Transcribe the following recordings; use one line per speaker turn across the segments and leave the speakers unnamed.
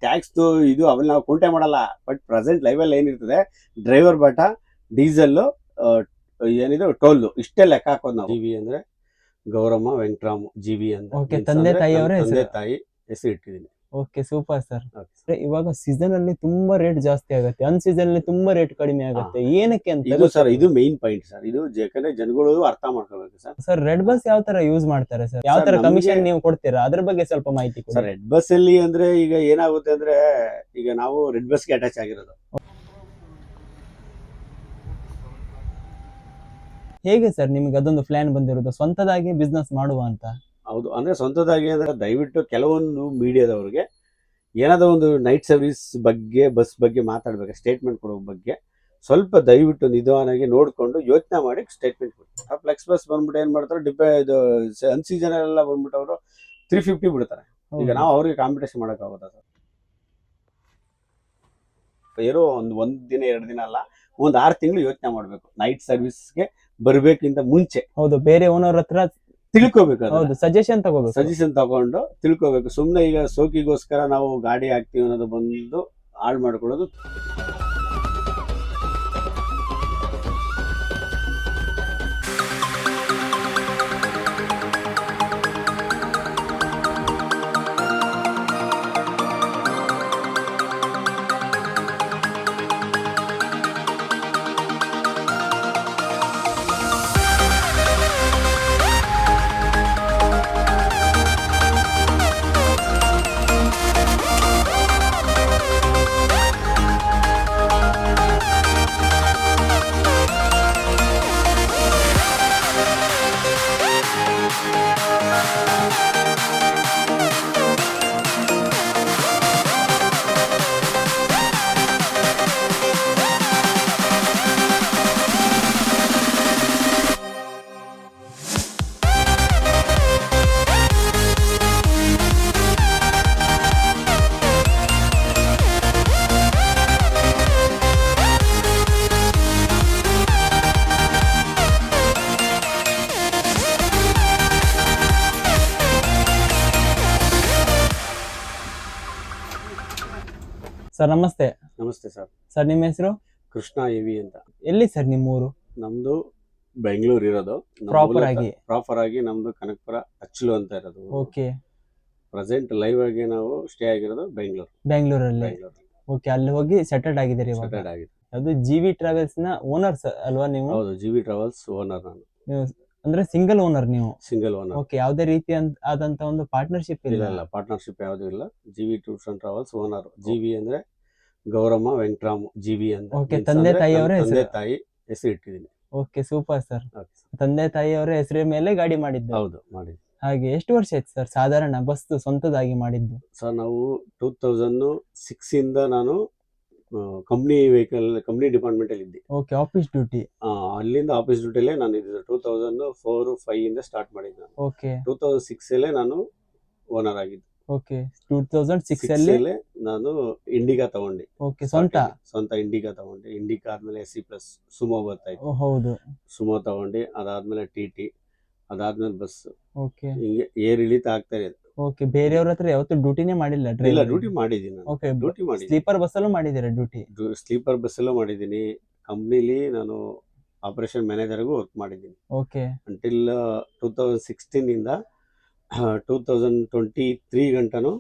Tax ಇದು ಅವೆಲ್ಲ ನಾವು ಕೌಂಟೆ ಮಾಡಲ್ಲ. ಬಟ್ ಪ್ರೆಸೆಂಟ್ ಲೈವಲ್ಲಿ ಏನಿರ್ತದೆ, ಡ್ರೈವರ್ ಬಾಟ, ಡೀಸೆಲ್, ಏನಿದೆ ಟೋಲ್, ಇಷ್ಟೇ ಲೆಕ್ಕ ಹಾಕೋದು ನಾವು. ಜಿವಿ ಅಂದ್ರೆ ಗೌರಮ್ಮ ವೆಂಕಟರಾಮ್ ಜಿವಿ ಅಂತ
ತಂದೆ
ತಾಯಿ ಹೆಸರು ಇಟ್ಟಿದ್ದೀನಿ.
Okay, super sir. ಇವಾಗ ಸೀಸನ್ ಅಲ್ಲಿ ತುಂಬಾ ರೇಟ್ ಜಾಸ್ತಿ ಆಗುತ್ತೆ, ಅನ್ ಸೀಸನ್ ಅಲ್ಲಿ ತುಂಬಾ ರೇಟ್ ಕಡಿಮೆ ಆಗುತ್ತೆ, ಏನಕ್ಕೆ ಅಂತ?
ಇದು ಸರ್, ಇದು ಮೇನ್ ಪಾಯಿಂಟ್ ಸರ್. ಇದು ಯಾಕಂದ್ರೆ ಜನಗಳು ಅರ್ಥ ಮಾಡ್ಕೋಬೇಕು ಸರ್.
ಸರ್, ರೆಡ್ ಬಸ್ ಯಾವ ತರ ಯೂಸ್ ಮಾಡ್ತಾರೆ ಸರ್? ಯಾವ ತರ ಕಮಿಷನ್ ನೀವು ಕೊಡ್ತೀರಾ, ಅದ್ರ ಬಗ್ಗೆ ಸ್ವಲ್ಪ ಮಾಹಿತಿ ಕೊಡಿ
ಸರ್. ರೆಡ್ ಬಸ್ ಅಲ್ಲಿ ಅಂದ್ರೆ ಈಗ ಏನಾಗುತ್ತೆ ಅಂದ್ರೆ, ಈಗ ನಾವು ರೆಡ್ ಬಸ್ಗೆ ಅಟ್ಯಾಚ್ ಆಗಿರೋದು.
ಹೇಗೆ ಸರ್ ನಿಮ್ಗೆ ಅದೊಂದು ಪ್ಲಾನ್ ಬಂದಿರೋದು ಸ್ವಂತದಾಗಿ ಬಿಸ್ನೆಸ್ ಮಾಡುವ ಅಂತ?
ಹೌದು, ಅಂದ್ರೆ ಸ್ವಂತದಾಗಿ ಅಂದ್ರೆ ದಯವಿಟ್ಟು ಕೆಲವೊಂದು ಮೀಡಿಯಾದವ್ರಿಗೆ ಏನಾದರೂ ಒಂದು ನೈಟ್ ಸರ್ವಿಸ್ ಬಗ್ಗೆ, ಬಸ್ ಬಗ್ಗೆ ಮಾತಾಡ್ಬೇಕು, ಸ್ಟೇಟ್ಮೆಂಟ್ ಕೊಡೋ ಬಗ್ಗೆ ಸ್ವಲ್ಪ ದಯವಿಟ್ಟು ನಿಧಾನವಾಗಿ ನೋಡ್ಕೊಂಡು ಯೋಚನೆ ಮಾಡಿ ಸ್ಟೇಟ್ಮೆಂಟ್ ಕೊಡಿ. ಫ್ಲೆಕ್ಸ್ ಬಸ್ ಬಂದ್ಬಿಟ್ಟು ಏನ್ ಮಾಡ್ತಾರೆ, ಇದು ಅನ್ಸೀಸನ್ ಎಲ್ಲ ಬಂದ್ಬಿಟ್ಟು ಅವರು 350 ಬಿಡ್ತಾರೆ. ಈಗ ನಾವು ಅವ್ರಿಗೆ ಕಾಂಪಿಟೇಷನ್ ಮಾಡೋಕ್ಕಾಗೋದ ಸರ್? ಏನೋ ಒಂದ್ ದಿನ 2 ದಿನ ಅಲ್ಲ, ಒಂದ್ 6 ತಿಂಗಳು ಯೋಚನೆ ಮಾಡ್ಬೇಕು ನೈಟ್ ಸರ್ವಿಸ್ಗೆ ಬರ್ಬೇಕಿಂತ ಮುಂಚೆ.
ಹೌದು, ಬೇರೆ ಓನರ್ ಹತ್ರ
ತಿಳ್ಕೋಬೇಕು.
ಹೌದು, ಸಜೆಷನ್
ತಗೊಂಡು ತಿಳ್ಕೋಬೇಕು. ಸುಮ್ನೆ ಈಗ ಸೋಕಿಗೋಸ್ಕರ ನಾವು ಗಾಡಿ ಹಾಕ್ತಿವಿ ಅನ್ನೋದು ಬಂದು ಹಾಳು ಮಾಡ್ಕೊಳ್ಳೋದು.
ಸರ್ ನಮಸ್ತೆ.
ನಮಸ್ತೆ ಸರ್.
ಸರ್ ನಿಮ್ಮ ಹೆಸರು?
ಕೃಷ್ಣ ಎವಿ ಅಂತ.
ಎಲ್ಲಿ ಸರ್ ನಿಮ್ಮೂರು?
ನಮ್ದು ಬೆಂಗಳೂರು ಇರೋದು. ಪ್ರಾಪರ್ ಆಗಿ ನಮ್ದು ಕನಕಪುರ ಅಚ್ಚಲು ಅಂತ ಇರೋದು.
ಓಕೆ.
ಪ್ರೆಸೆಂಟ್ ಲೈವ್ ಆಗಿ ನಾವು ಸ್ಟೇ ಆಗಿರೋದು
ಬೆಂಗಳೂರಲ್ಲಿ. ಓಕೆ, ಅಲ್ಲಿ ಹೋಗಿ ಸೆಟಲ್ಡ್ ಆಗಿದ್ದೀರಿ? ಅದು ಜಿವಿ ಟ್ರಾವೆಲ್ಸ್ ನ ಓನರ್ ಅಲ್ವಾ ನೀವು?
ಹೌದು, ಜಿವಿ ಟ್ರಾವೆಲ್ಸ್ ಓನರ್ ನಾನು.
ಅಂದ್ರೆ ಸಿಂಗಲ್ ಓನರ್ ನೀವು?
Single owner.
ಓಕೆ, ಯಾವುದೇ ರೀತಿ ಆದಂತ ಒಂದು ಪಾರ್ಟ್ನರ್ಶಿಪ್
ಇಲ್ಲ, ಪಾರ್ಟ್ನರ್ಶಿಪ್ ಯಾವುದೂ ಇಲ್ಲ. GV tours and travels owner. GV ಅಂದ್ರೆ ಗೌರಮ್ಮ ವೆಂಕಟರಾಮ್ ಜಿವಿ ಅಂತ.
ಓಕೆ, ತಂದೆ ತಾಯಿ
ಹೆಸರು ಇಟ್ಟಿದ್ದೀನಿ.
Okay, super sir. ತಂದೆ ತಾಯಿ ಅವರ ಹೆಸರ ಮೇಲೆ ಗಾಡಿ ಮಾಡಿದ್ದು?
ಹೌದು, ಮಾಡಿದ್ದು.
ಹಾಗೆ ಎಷ್ಟು ವರ್ಷ ಆಯ್ತು ಸರ್ ಸಾಧಾರಣ ಬಸ್ ಸ್ವಂತದಾಗಿ ಮಾಡಿದ್ದು?
ಸರ್, ನಾವು 2006 ಇಂದ ನಾನು ಕಂಪ್ನಿ ಡಿಪಾರ್ಟ್ಮೆಂಟ್ ಅಲ್ಲಿ ಇದ್ದೆ.
Okay, office duty?
ಅಲ್ಲಿಂದ ಆಫೀಸ್ ಡ್ಯೂಟಿಲೇ ನಾನು ಇದ್ದೆ. 2004-5 ಇಂದ ಸ್ಟಾರ್ಟ್ ಮಾಡಿದ್ದೆ.
ಓಕೆ.
2006 ಅಲ್ಲೇ ನಾನು ಓನರ್ ಆಗಿದ್ದೆ.
ಓಕೆ, 2006 ಅಲ್ಲಿ
ನಾನು ಇಂಡಿಗಾ ತಗೊಂಡೆ.
ಓಕೆ, ಸ್ವಂತ
ಇಂಡಿಗಾ ತಗೊಂಡೆ. ಇಂಡಿಗಾ ಆದ್ಮೇಲೆ SE ಪ್ಲಸ್ ಸುಮೋ ಬರ್ತಾ ಇತ್ತು.
ಹೌದು,
ಸುಮೋ ತಗೊಂಡೆ. ಅದಾದ್ಮೇಲೆ TT, ಅದಾದ್ಮೇಲೆ ಬಸ್.
ಓಕೆ.
ಹಿಂಗೆ ಏರ್ ಇಳಿತ ಆಗ್ತಾ ಇದೆ.
ಓಕೆ, ಬೇರೆಯವ್ರ ಹತ್ರ ಯಾವತ್ತೂ ಡ್ಯೂಟಿನೇ ಮಾಡಿಲ್ಲ?
ಇಲ್ಲ, ಡ್ಯೂಟಿ ಮಾಡಿದ್ದೀನಿ ನಾನು.
ಓಕೆ,
ಡ್ಯೂಟಿ ಮಾಡಿ.
ಸ್ಲೀಪರ್ ಬಸ್ ಅಲ್ಲೂ ಮಾಡಿದ್ದೀರಾ ಡ್ಯೂಟಿ?
ಸ್ಲೀಪರ್ ಬಸ್ ಅಲ್ಲೂ ಮಾಡಿದ್ದೀನಿ. ಕಂಪ್ನಿಲಿ ನಾನು ಆಪರೇಷನ್ ಮ್ಯಾನೇಜರ್ಗೂ ವರ್ಕ್ ಮಾಡಿದ್ದೀನಿ.
ಓಕೆ.
ಅಂಟಿಲ್ 2016 ಇಂದ 2023 ಗಂಟನೂ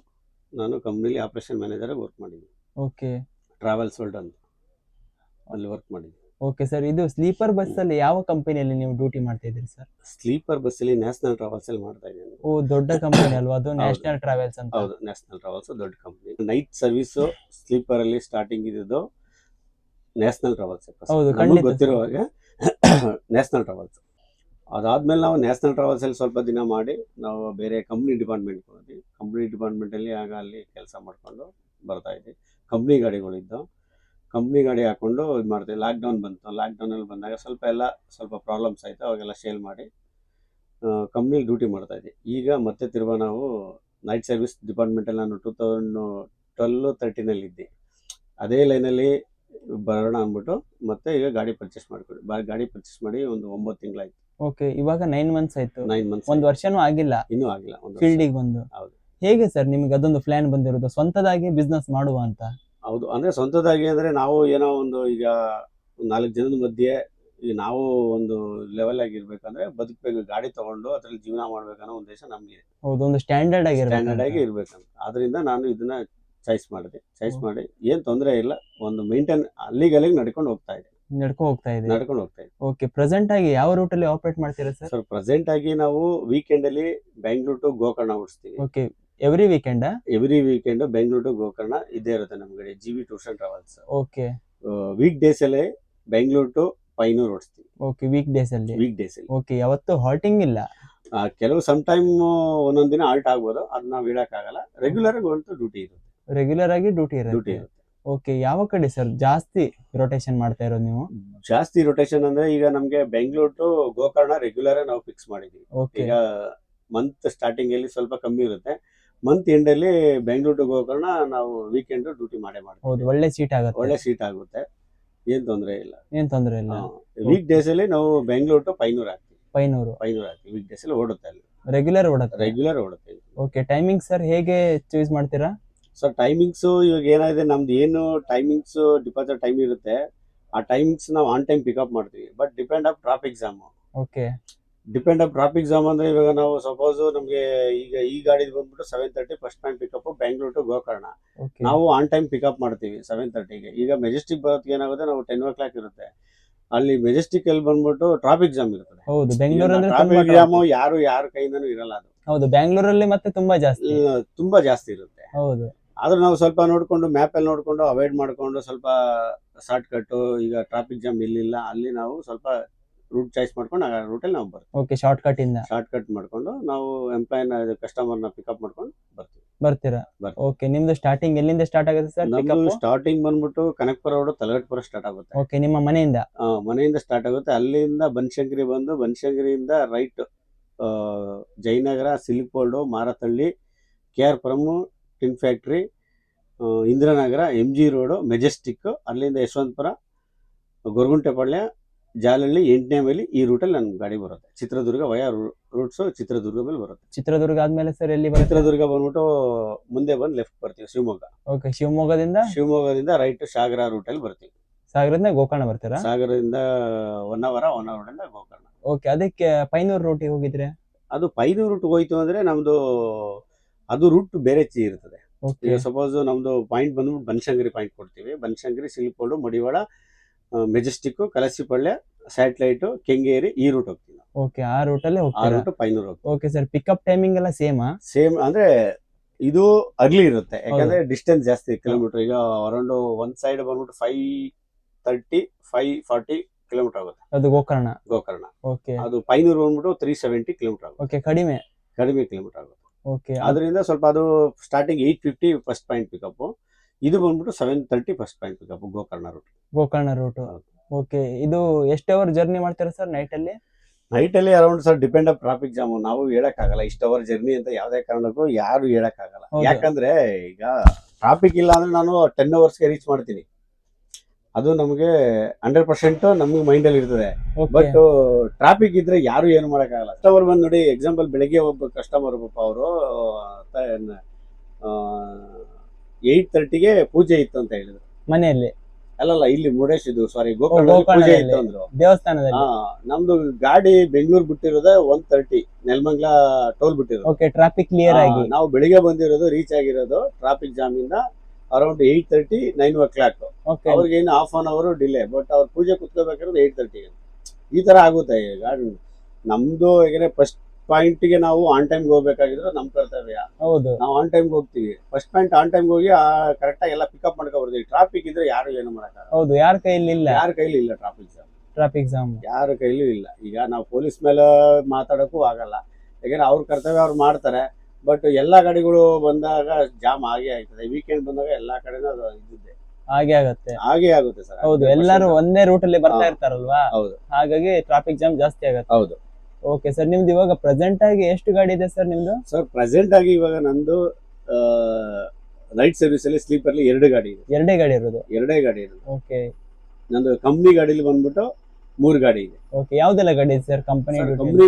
ನಾನು ಕಂಪ್ನಿಲಿ ಆಪರೇಷನ್ ಮ್ಯಾನೇಜರ್ ವರ್ಕ್ ಮಾಡಿದ್ದೀನಿ.
ಓಕೆ.
ಟ್ರಾವೆಲ್ಸ್ ವರ್ಲ್ಡ್ ಅಂತ ಅಲ್ಲಿ ವರ್ಕ್ ಮಾಡಿದ್ದೀನಿ.
ಓಕೆ ಸರ್, ಇದು ಸ್ಲೀಪರ್ ಬಸ್ ಅಲ್ಲಿ ಯಾವ ಕಂಪನಿಯಲ್ಲಿ ನೀವು ಡ್ಯೂಟಿ ಮಾಡ್ತಾ ಇದ್ದೀರಿ ಸರ್?
ಸ್ಲೀಪರ್ ಬಸ್ ಅಲ್ಲಿ ನ್ಯಾಷನಲ್ ಟ್ರಾವೆಲ್ಸ್ ಅಲ್ಲಿ ಮಾಡ್ತಾ ಇದ್ದೀನಿ.
ಓ, ದೊಡ್ಡ ಕಂಪನಿ ಅಲ್ವಾ ಅದು, ನ್ಯಾಷನಲ್ ಟ್ರಾವೆಲ್ಸ್ ಅಂತ?
ಹೌದು, ನ್ಯಾಷನಲ್ ಟ್ರಾವೆಲ್ಸ್ ದೊಡ್ಡ ಕಂಪನಿ. ನೈಟ್ ಸರ್ವಿಸ್ ಸ್ಲೀಪರ್ ಅಲ್ಲಿ ಸ್ಟಾರ್ಟಿಂಗ್ ಇದ್ದು ನ್ಯಾಷನಲ್ ಟ್ರಾವೆಲ್ಸ್.
ಹೌದು,
ಗೊತ್ತಿರುವಾಗ ನ್ಯಾಷನಲ್ ಟ್ರಾವೆಲ್ಸ್. ಅದಾದ್ಮೇಲೆ ನಾವು ನ್ಯಾಷನಲ್ ಟ್ರಾವೆಲ್ಸ್ ಅಲ್ಲಿ ಸ್ವಲ್ಪ ದಿನ ಮಾಡಿ ನಾವು ಬೇರೆ ಕಂಪ್ನಿ ಡಿಪಾರ್ಟ್ಮೆಂಟ್ ಹೋದ್ವಿ. ಕಂಪ್ನಿ ಡಿಪಾರ್ಟ್ಮೆಂಟ್ ಅಲ್ಲಿ ಆಗ ಅಲ್ಲಿ ಕೆಲಸ ಮಾಡ್ಕೊಂಡು ಬರ್ತಾ ಇದ್ವಿ. ಕಂಪ್ನಿ ಗಾಡಿಗಳಿದ್ದು, ಕಂಪ್ನಿ ಗಾಡಿ ಹಾಕೊಂಡು ಇದು ಮಾಡ್ತೀವಿ. ಲಾಕ್ಡೌನ್ ಬಂತು. ಲಾಕ್ಡೌನ್ ಅಲ್ಲಿ ಬಂದಾಗ ಸ್ವಲ್ಪ ಪ್ರಾಬ್ಲಮ್ಸ್ ಆಯ್ತು. ಅವಾಗೆಲ್ಲ ಸೇಲ್ ಮಾಡಿ ಕಂಪ್ನಿಲಿ ಡ್ಯೂಟಿ ಮಾಡ್ತಾ ಇದ್ವಿ. ಈಗ ಮತ್ತೆ ತಿರ್ಗಾ ನಾವು ನೈಟ್ ಸರ್ವಿಸ್ ಡಿಪಾರ್ಟ್ಮೆಂಟ್ ಅಲ್ಲಿ ನಾನು 2012-13 ಇದ್ದೆ. ಅದೇ ಲೈನಲ್ಲಿ ಬರೋಣ ಅಂದ್ಬಿಟ್ಟು ಮತ್ತೆ ಈಗ ಗಾಡಿ ಪರ್ಚೇಸ್ ಮಾಡಿ ಒಂದು 9 ತಿಂಗಳಾಯ್ತು.
ಓಕೆ, ಇವಾಗ 9 ಮಂತ್ಸ್ ಆಯ್ತು.
9 ಮಂತ್ಸ್.
1 ವರ್ಷನೂ ಆಗಿಲ್ಲ?
ಇನ್ನೂ ಆಗಿಲ್ಲ.
ಫೀಲ್ಡಿಗೆ ಬಂದು?
ಹೌದು.
ಹೇಗೆ ಸರ್ ನಿಮಗೆ ಅದೊಂದು ಪ್ಲಾನ್ ಬಂದಿರೋದು ಸ್ವಂತದಾಗಿ ಬಿಸ್ನೆಸ್ ಮಾಡುವ ಅಂತ?
ಹೌದು, ಅಂದ್ರೆ ಸ್ವಂತದಾಗಿ ಅಂದ್ರೆ ನಾವು ಏನೋ ಒಂದು ಈಗ 4 ಜನದ ಮಧ್ಯೆ ಈಗ ನಾವು ಒಂದು ಲೆವೆಲ್ ಆಗಿರ್ಬೇಕಂದ್ರೆ ಬದುಕಬೇಕು, ಗಾಡಿ ತಗೊಂಡು ಅದ್ರಲ್ಲಿ ಜೀವನ ಮಾಡ್ಬೇಕನ್ನೋ ಉದ್ದೇಶ ನಮ್ಗೆ
ಹೌದು, ಒಂದು ಸ್ಟ್ಯಾಂಡರ್ಡ್
ಸ್ಟ್ಯಾಂಡರ್ಡ್ ಆಗಿ
ಆಗಿರ್ಬೇಕು.
ಇರ್ಬೇಕಂತ. ಆದ್ರಿಂದ ನಾನು ಇದನ್ನ ಚಾಯ್ಸ್ ಮಾಡಿ ಏನ್ ತೊಂದರೆ ಇಲ್ಲ, ಒಂದು ಮೇಂಟೈನ್ ಅಲ್ಲಿಗೆ ನಡ್ಕೊಂಡು ಹೋಗ್ತಾ ಇದೆ.
ಓಕೆ, ಪ್ರೆಸೆಂಟ್ ಆಗಿ ಯಾವ ರೂಟ್ ಅಲ್ಲಿ ಆಪರೇಟ್ ಮಾಡ್ತೀರಾ ಸರ್?
ಸರ್ ಪ್ರೆಸೆಂಟ್ ಆಗಿ ನಾವು ವೀಕೆಂಡ್ ಅಲ್ಲಿ ಬೆಂಗಳೂರು ಟು ಗೋಕರ್ಣ ಓಡಿಸ್ತೀವಿ.
Okay, every weekend?
Every weekend Bengaluru to Gokarna ಇದ್ದೇ ಇರುತ್ತೆ ನಮ್ಮ ಕಡೆ GV tours and travels.
Okay.
Weekdays ಅಲ್ಲಿ ಬೆಂಗಳೂರು ಟು ಪೈನೂರು ಓಡಿಸ್ತೀವಿ.
ಓಕೆ, ವೀಕ್ ಡೇಸ್ ಅಲ್ಲಿ? ಓಕೆ, ಯಾವತ್ತು ಹಾಲ್ಟಿಂಗ್ ಇಲ್ಲ?
ಕೆಲವು ಸಮ್ ಟೈಮ್ ಒಂದೊಂದ್ ದಿನ ಆಲ್ಟ್ ಆಗ್ಬೋದು, ಅದನ್ನ ನಾವು ಹೇಳಕ್ಕಾಗಲ್ಲ. ರೆಗ್ಯುಲರ್ ಆಗಿ ಒಂದು ಡ್ಯೂಟಿ ಇರುತ್ತೆ.
ರೆಗ್ಯುಲರ್ ಆಗಿ ಡ್ಯೂಟಿ ಇರುತ್ತೆ. ಓಕೆ, ಯಾವ ಕಡೆ ಸರ್ ಜಾಸ್ತಿ ರೊಟೇಷನ್ ಮಾಡ್ತಾ ಇರೋದು ನೀವು?
ಜಾಸ್ತಿ ರೊಟೇಷನ್ ಅಂದ್ರೆ ಈಗ ನಮ್ಗೆ ಬೆಂಗಳೂರು ಟು ಗೋಕರ್ಣ ರೆಗ್ಯುಲರ್ ನಾವು ಫಿಕ್ಸ್ ಮಾಡಿದೀವಿ. ಈಗ ಮಂತ್ ಸ್ಟಾರ್ಟಿಂಗ್ ಅಲ್ಲಿ ಸ್ವಲ್ಪ ಕಮ್ಮಿ ಇರುತ್ತೆ, ಮಂತ್ ಎಂಡ್ ಅಲ್ಲಿ ಬೆಂಗಳೂರು ಟು ಗೋಕರ್ಣ ನಾವು ವೀಕೆಂಡ್ ಡ್ಯೂಟಿ ಮಾಡ್ತೀವಿ.
ಹೌದು, ಒಳ್ಳೆ ಸೀಟ್ ಆಗುತ್ತೆ,
ಏನ್ ತೊಂದರೆ ಇಲ್ಲ.
ವೀಕ್
ಡೇಸ್ ಅಲ್ಲಿ ನಾವು ಬೆಂಗಳೂರು ಟು ಪೈನೂರು ಹಾಕ್ತೀವಿ. ವೀಕ್ ಡೇಸ್ ಅಲ್ಲಿ ಓಡುತ್ತೆ, ಅಲ್ಲಿ
ರೆಗ್ಯುಲರ್
ಓಡುತ್ತೆ.
ಓಕೆ, ಟೈಮಿಂಗ್ ಸರ್ ಹೇಗೆ ಚೂಸ್ ಮಾಡ್ತೀರಾ?
ಸರ್ ಟೈಮಿಂಗ್ಸ್ ಇವಾಗ ಏನಾಗಿದೆ, ನಮ್ದು ಏನು ಟೈಮಿಂಗ್ಸ್ ಡಿಪಾರ್ಚರ್ ಟೈಮ್ ಇರುತ್ತೆ, ಆ ಟೈಮಿಂಗ್ಸ್ ನಾವು ಆನ್ ಟೈಮ್ ಪಿಕಪ್ ಮಾಡ್ತೀವಿ. But depend of traffic jam.
Okay,
ಅಂದ್ರೆ ಇವಾಗ ನಾವು ಸಪೋಸ್ ನಮ್ಗೆ ಈಗ ಈ ಗಾಡಿ ಬಂದ್ಬಿಟ್ಟು 7:30 first time pickup Bengaluru to Gokarna. ನಾವು ಆನ್ ಟೈಮ್ ಪಿಕಪ್ ಮಾಡ್ತೀವಿ 7:30ಗೆ. ಈಗ ಮೆಜೆಸ್ಟಿಕ್ ಬರೋದಕ್ಕೆ ಏನಾಗುತ್ತೆ, ನಾವು 10 o'clock ಇರುತ್ತೆ. ಅಲ್ಲಿ ಮೆಜೆಸ್ಟಿಕ್ ಅಲ್ಲಿ ಬಂದ್ಬಿಟ್ಟು ಟ್ರಾಫಿಕ್ ಜಾಮ್ ಇರ್ತದೆ.
ಹೌದು, ಬೆಂಗಳೂರಲ್ಲಿ
ಟ್ರಾಫಿಕ್ ಜಾಮ್ ಯಾರ ಕೈಯಿಂದನೂ ಇರಲ್ಲ ಅದು.
ಹೌದು, ಬೆಂಗಳೂರಲ್ಲಿ ಮತ್ತೆ ತುಂಬಾ ಜಾಸ್ತಿ
ಇರುತ್ತೆ.
ಹೌದು,
ಆದ್ರೆ ನಾವು ಸ್ವಲ್ಪ ನೋಡ್ಕೊಂಡು ಮ್ಯಾಪ್ ಅಲ್ಲಿ ನೋಡ್ಕೊಂಡು ಅವಾಯ್ಡ್ ಮಾಡ್ಕೊಂಡು ಸ್ವಲ್ಪ ಶಾರ್ಟ್ ಕಟ್, ಈಗ ಟ್ರಾಫಿಕ್ ಜಾಮ್ ಇಲ್ಲಿಲ್ಲ ಅಲ್ಲಿ ನಾವು ಸ್ವಲ್ಪ ರೂಟ್ ಚಾಯ್ಸ್ ಮಾಡ್ಕೊಂಡು ಆ ರೂಟಲ್ಲಿ ನಾವು ಬರ್ತೀವಿ.
ಓಕೆ, ಶಾರ್ಟ್ ಕಟ್
ಮಾಡ್ಕೊಂಡು ನಾವು ಕಸ್ಟಮರ್ನ ಪಿಕಪ್ ಮಾಡ್ಕೊಂಡು
ಬರ್ತೀರಾ? ಓಕೆ, ನಿಮ್ದು ಸ್ಟಾರ್ಟಿಂಗ್ ಎಲ್ಲಿಂದ ಸ್ಟಾರ್ಟ್ ಆಗುತ್ತೆ ಸರ್?
ನಮ್ದು ಸ್ಟಾರ್ಟಿಂಗ್ ಬಂದ್ಬಿಟ್ಟು ಕನಕಪುರ ರೋಡ್ ತಲಗಟ್ಟಪುರ ಸ್ಟಾರ್ಟ್ ಆಗುತ್ತೆ.
ಓಕೆ, ನಿಮ್ಮ
ಮನೆಯಿಂದ ಸ್ಟಾರ್ಟ್ ಆಗುತ್ತೆ. ಅಲ್ಲಿಂದ ಬನಶಂಕರಿ ಬಂದು ಬನಶಂಕರಿಯಿಂದ right Jayanagar, silk board, Marathahalli, KR Puram, tin factory, Indiranagar, MG road, Majestic, ಅಲ್ಲಿಂದ ಯಶವಂತಪುರ, ಗೊರಗುಂಟೆಪಾಳ್ಯ, ಜಾಲಹಳ್ಳಿ, 8ನೇ ಮೈಲಿ ಈ ರೂಟಲ್ಲಿ ನನ್ನ ಗಾಡಿ ಬರುತ್ತೆ. ಚಿತ್ರದುರ್ಗ ವಯಾ ರೂಟ್ಸ್ ಚಿತ್ರದುರ್ಗ ಮೇಲೆ ಬರುತ್ತೆ.
ಚಿತ್ರದುರ್ಗ ಆದ್ಮೇಲೆ ಸರ್ ಎಲ್ಲಿ ಬರುತ್ತೆ?
ಚಿತ್ರದುರ್ಗ ಬಂದ್ಬಿಟ್ಟು ಮುಂದೆ ಬಂದು ಲೆಫ್ಟ್ ಬರ್ತೀವಿ ಶಿವಮೊಗ್ಗ.
ಓಕೆ, ಶಿವಮೊಗ್ಗದಿಂದ
ರೈಟ್ ಸಾಗರ ರೂಟಲ್ಲಿ ಬರ್ತೀವಿ.
ಸಾಗರದಿಂದ ಗೋಕರ್ಣ ಬರ್ತೀರಾ?
ಸಾಗರದಿಂದ 1 hour ಇಂದ ಗೋಕರ್ಣ.
ಓಕೆ, ಅದಕ್ಕೆ ಪೈನೂರು ರೂಟಿಗೆ ಹೋಗಿದ್ರೆ?
ಅದು ಪೈನೂರು ರೂಟ್ ಹೋಯ್ತು ಅಂದ್ರೆ ನಮ್ದು ಅದು ರೂಟ್ ಬೇರೆ ಇರ್ತದೆ. ಈಗ ಸಪೋಸ್ ನಮ್ದು ಪಾಯಿಂಟ್ ಬಂದ್ಬಿಟ್ಟು ಬನಶಂಕರಿ ಪಾಯಿಂಟ್ ಕೊಡ್ತೀವಿ. ಬನಶಂಕರಿ, ಸಿಲ್ಕ್ಬೋರ್ಡ್, ಮಡಿವಾಳ, ಮೆಜೆಸ್ಟಿಕ್, ಕಲಸಿಪಳ್ಯ, ಸ್ಯಾಟಲೈಟ್, ಕೆಂಗೇರಿ ಈ ರೂಟ್ ಹೋಗ್ತೀವಿ.
ಓಕೆ, ಆ ರೂಟಲ್ಲಿ ಹೋಗ್ತೀರಾ?
ಪೈನೂರು ಹೋಗ್ತೀವಿ.
ಓಕೆ ಸರ್, ಪಿಕಪ್ ಟೈಮಿಂಗ್ ಎಲ್ಲ
ಸೇಮ್ ಅಂದ್ರೆ ಇದು ಅರ್ಲಿ ಇರುತ್ತೆ, ಯಾಕಂದ್ರೆ ಡಿಸ್ಟೆನ್ಸ್ ಜಾಸ್ತಿ ಕಿಲೋಮೀಟರ್. ಈಗ ಅರೌಂಡ್ ಒಂದ್ ಸೈಡ್ ಬಂದ್ಬಿಟ್ಟು 530, 540 ಕಿಲೋಮೀಟರ್ ಆಗುತ್ತೆ.
ಅದು ಗೋಕರ್ಣ.
ಓಕೆ, ಅದು ಪೈನೂರು ಬಂದ್ಬಿಟ್ಟು 370 ಕಿಲೋಮೀಟರ್ ಆಗುತ್ತೆ.
ಓಕೆ, ಕಡಿಮೆ
ಕಿಲೋಮೀಟರ್ ಆಗುತ್ತೆ.
ಓಕೆ,
ಅದರಿಂದ ಸ್ವಲ್ಪ ಅದು ಸ್ಟಾರ್ಟಿಂಗ್ 850 ಫಸ್ಟ್ ಪಾಯಿಂಟ್ ಪಿಕಪ್, ಇದು ಬಂದ್ಬಿಟ್ಟು 730 first point pickup Gokarna route.
Okay, ಇದು ಎಷ್ಟು ಅವರ್ ಜರ್ನಿ ಮಾಡ್ತೀರಾ ಸರ್ ನೈಟ್ ಅಲ್ಲಿ?
Around sir depend of traffic jam. ನಾವು ಹೇಳಕ್ಕಾಗಲ್ಲ ಇಷ್ಟು ಅವರ್ ಜರ್ನಿ ಅಂತ, ಯಾವ್ದೇ ಕಾರಣಕ್ಕೂ ಯಾರು ಹೇಳಕ್ಕಾಗಲ್ಲ. ಯಾಕಂದ್ರೆ ಈಗ ಟ್ರಾಫಿಕ್ ಇಲ್ಲ ಅಂದ್ರೆ ನಾನು 10 hours ರೀಚ್ ಮಾಡ್ತೀನಿ. ಅದು ನಮಗೆ 100% ನಮ್ಗೆ ಮೈಂಡ್ ಅಲ್ಲಿ ಇರ್ತದೆ. ಬಟ್ ಟ್ರಾಫಿಕ್ ಇದ್ರೆ ಯಾರು ಏನು ಮಾಡಕ್ಕಾಗಲ್ಲ. ಕಸ್ಟಮರ್ ಬಂದ್ ನೋಡಿ, ಎಕ್ಸಾಂಪಲ್ ಬೆಳಗ್ಗೆ ಒಬ್ಬ ಕಸ್ಟಮರ್ ಅವರು 8:30ಗೆ ಪೂಜೆ ಇತ್ತು ಅಂತ ಹೇಳಿದ್ರು
ಮನೆಯಲ್ಲಿ.
ಅಲ್ಲಲ್ಲ, ಇಲ್ಲಿ ಮುರುಡೇಶ್ ಗೋಕರ್ಣ ಪೂಜೆ ಇತ್ತು ಅಂದ್ರು
ದೇವಸ್ಥಾನದಲ್ಲಿ.
ನಮ್ದು ಗಾಡಿ ಬೆಂಗಳೂರು ಬಿಟ್ಟಿರೋದೇ 1:30 ನೆಲಮಂಗಲ ಟೋಲ್ ಬಿಟ್ಟಿರೋದು.
ಓಕೆ, ಟ್ರಾಫಿಕ್ ಕ್ಲಿಯರ್ ಆಗಿ
ನಾವು ಬೆಳಿಗ್ಗೆ ಬಂದಿರೋದು, ರೀಚ್ ಆಗಿರೋದು ಟ್ರಾಫಿಕ್ ಜಾಮ್ ಇಂದ ಅರೌಂಡ್ 8:30, 9 o'clock. ಅವ್ರಿಗೆ ಏನು half an hour delay. But ಅವ್ರ ಪೂಜೆ ಕುತ್ಕೋಬೇಕಾದ್ರೆ 8:30 ಈ ತರ ಆಗುತ್ತೆ. ಗಾಡಿ ನಮ್ದು ಹೇಗೆ ಫಸ್ಟ್ ಪಾಯಿಂಟ್ ಗೆ ನಾವು ಆನ್ ಟೈಮ್ ಹೋಗ್ಬೇಕಾಗಿದ್ರೆ ನಮ್ ಕರ್ತವ್ಯ.
ಹೌದು,
ನಾವು ಆನ್ ಟೈಮ್ ಹೋಗ್ತೀವಿ. ಫಸ್ಟ್ ಪಾಯಿಂಟ್ ಆನ್ ಟೈಮ್ ಹೋಗಿ ಕರೆಕ್ಟ್ ಆಗಿ ಎಲ್ಲ ಪಿಕಪ್ ಮಾಡ್ಕೊ ಬರ್ತೀವಿ. ಟ್ರಾಫಿಕ್ ಇದ್ರೆ ಯಾರು ಏನು ಮಾಡಕ್ಕಾಗಲ್ಲ.
ಹೌದು, ಯಾರ ಕೈಲಿ ಇಲ್ಲ
ಟ್ರಾಫಿಕ್ ಜಾಮ್ ಯಾರ ಕೈಲೂ ಇಲ್ಲ. ಈಗ ನಾವು ಪೊಲೀಸ್ ಮೇಲೆ ಮಾತಾಡಕ್ಕೂ ಆಗಲ್ಲ, ಯಾಕಂದ್ರೆ ಅವ್ರ ಕರ್ತವ್ಯ ಅವ್ರು ಮಾಡ್ತಾರೆ. ಬಟ್ ಎಲ್ಲಾ ಗಾಡಿಗಳು ಬಂದಾಗ ಜಾಮ್ ಆಗೇ ಆಗ್ತದೆ. ವೀಕೆಂಡ್ ಬಂದಾಗ ಎಲ್ಲಾ ಕಡೆನೂ ಅದು ಇದ್ದಿದ್ದೆ ಹಾಗೆ ಆಗುತ್ತೆ ಸರ್.
ಹೌದು, ಎಲ್ಲರೂ ಒಂದೇ ರೂಟ್ ಅಲ್ಲಿ ಬರ್ತಾ ಇರ್ತಾರಲ್ವಾ,
ಹೌದು,
ಹಾಗಾಗಿ ಟ್ರಾಫಿಕ್ ಜಾಮ್ ಜಾಸ್ತಿ ಆಗುತ್ತೆ.
ಹೌದು.
ಓಕೆ ಸರ್, ನಿಮ್ದು ಇವಾಗ ಪ್ರೆಸೆಂಟ್ ಆಗಿ ಎಷ್ಟು ಗಾಡಿ ಇದೆ ಸರ್ ನಿಮ್ದು?
ಸರ್ ಪ್ರೆಸೆಂಟ್ ಆಗಿ ಇವಾಗ ನಂದು ನೈಟ್ ಸರ್ವಿಸ್ ಅಲ್ಲಿ ಸ್ಲೀಪರ್ 2 ಗಾಡಿ ಇದೆ.
ಎರಡೇ ಗಾಡಿ ಇರೋದು.
ಓಕೆ, ನಂದು ಕಂಪ್ನಿ ಗಾಡಿಲಿ ಬಂದ್ಬಿಟ್ಟು 3 ಗಾಡಿ ಇದೆ.
ಓಕೆ, ಯಾವ್ದೆಲ್ಲ ಗಾಡಿ ಇದೆ ಸರ್ ಕಂಪನಿ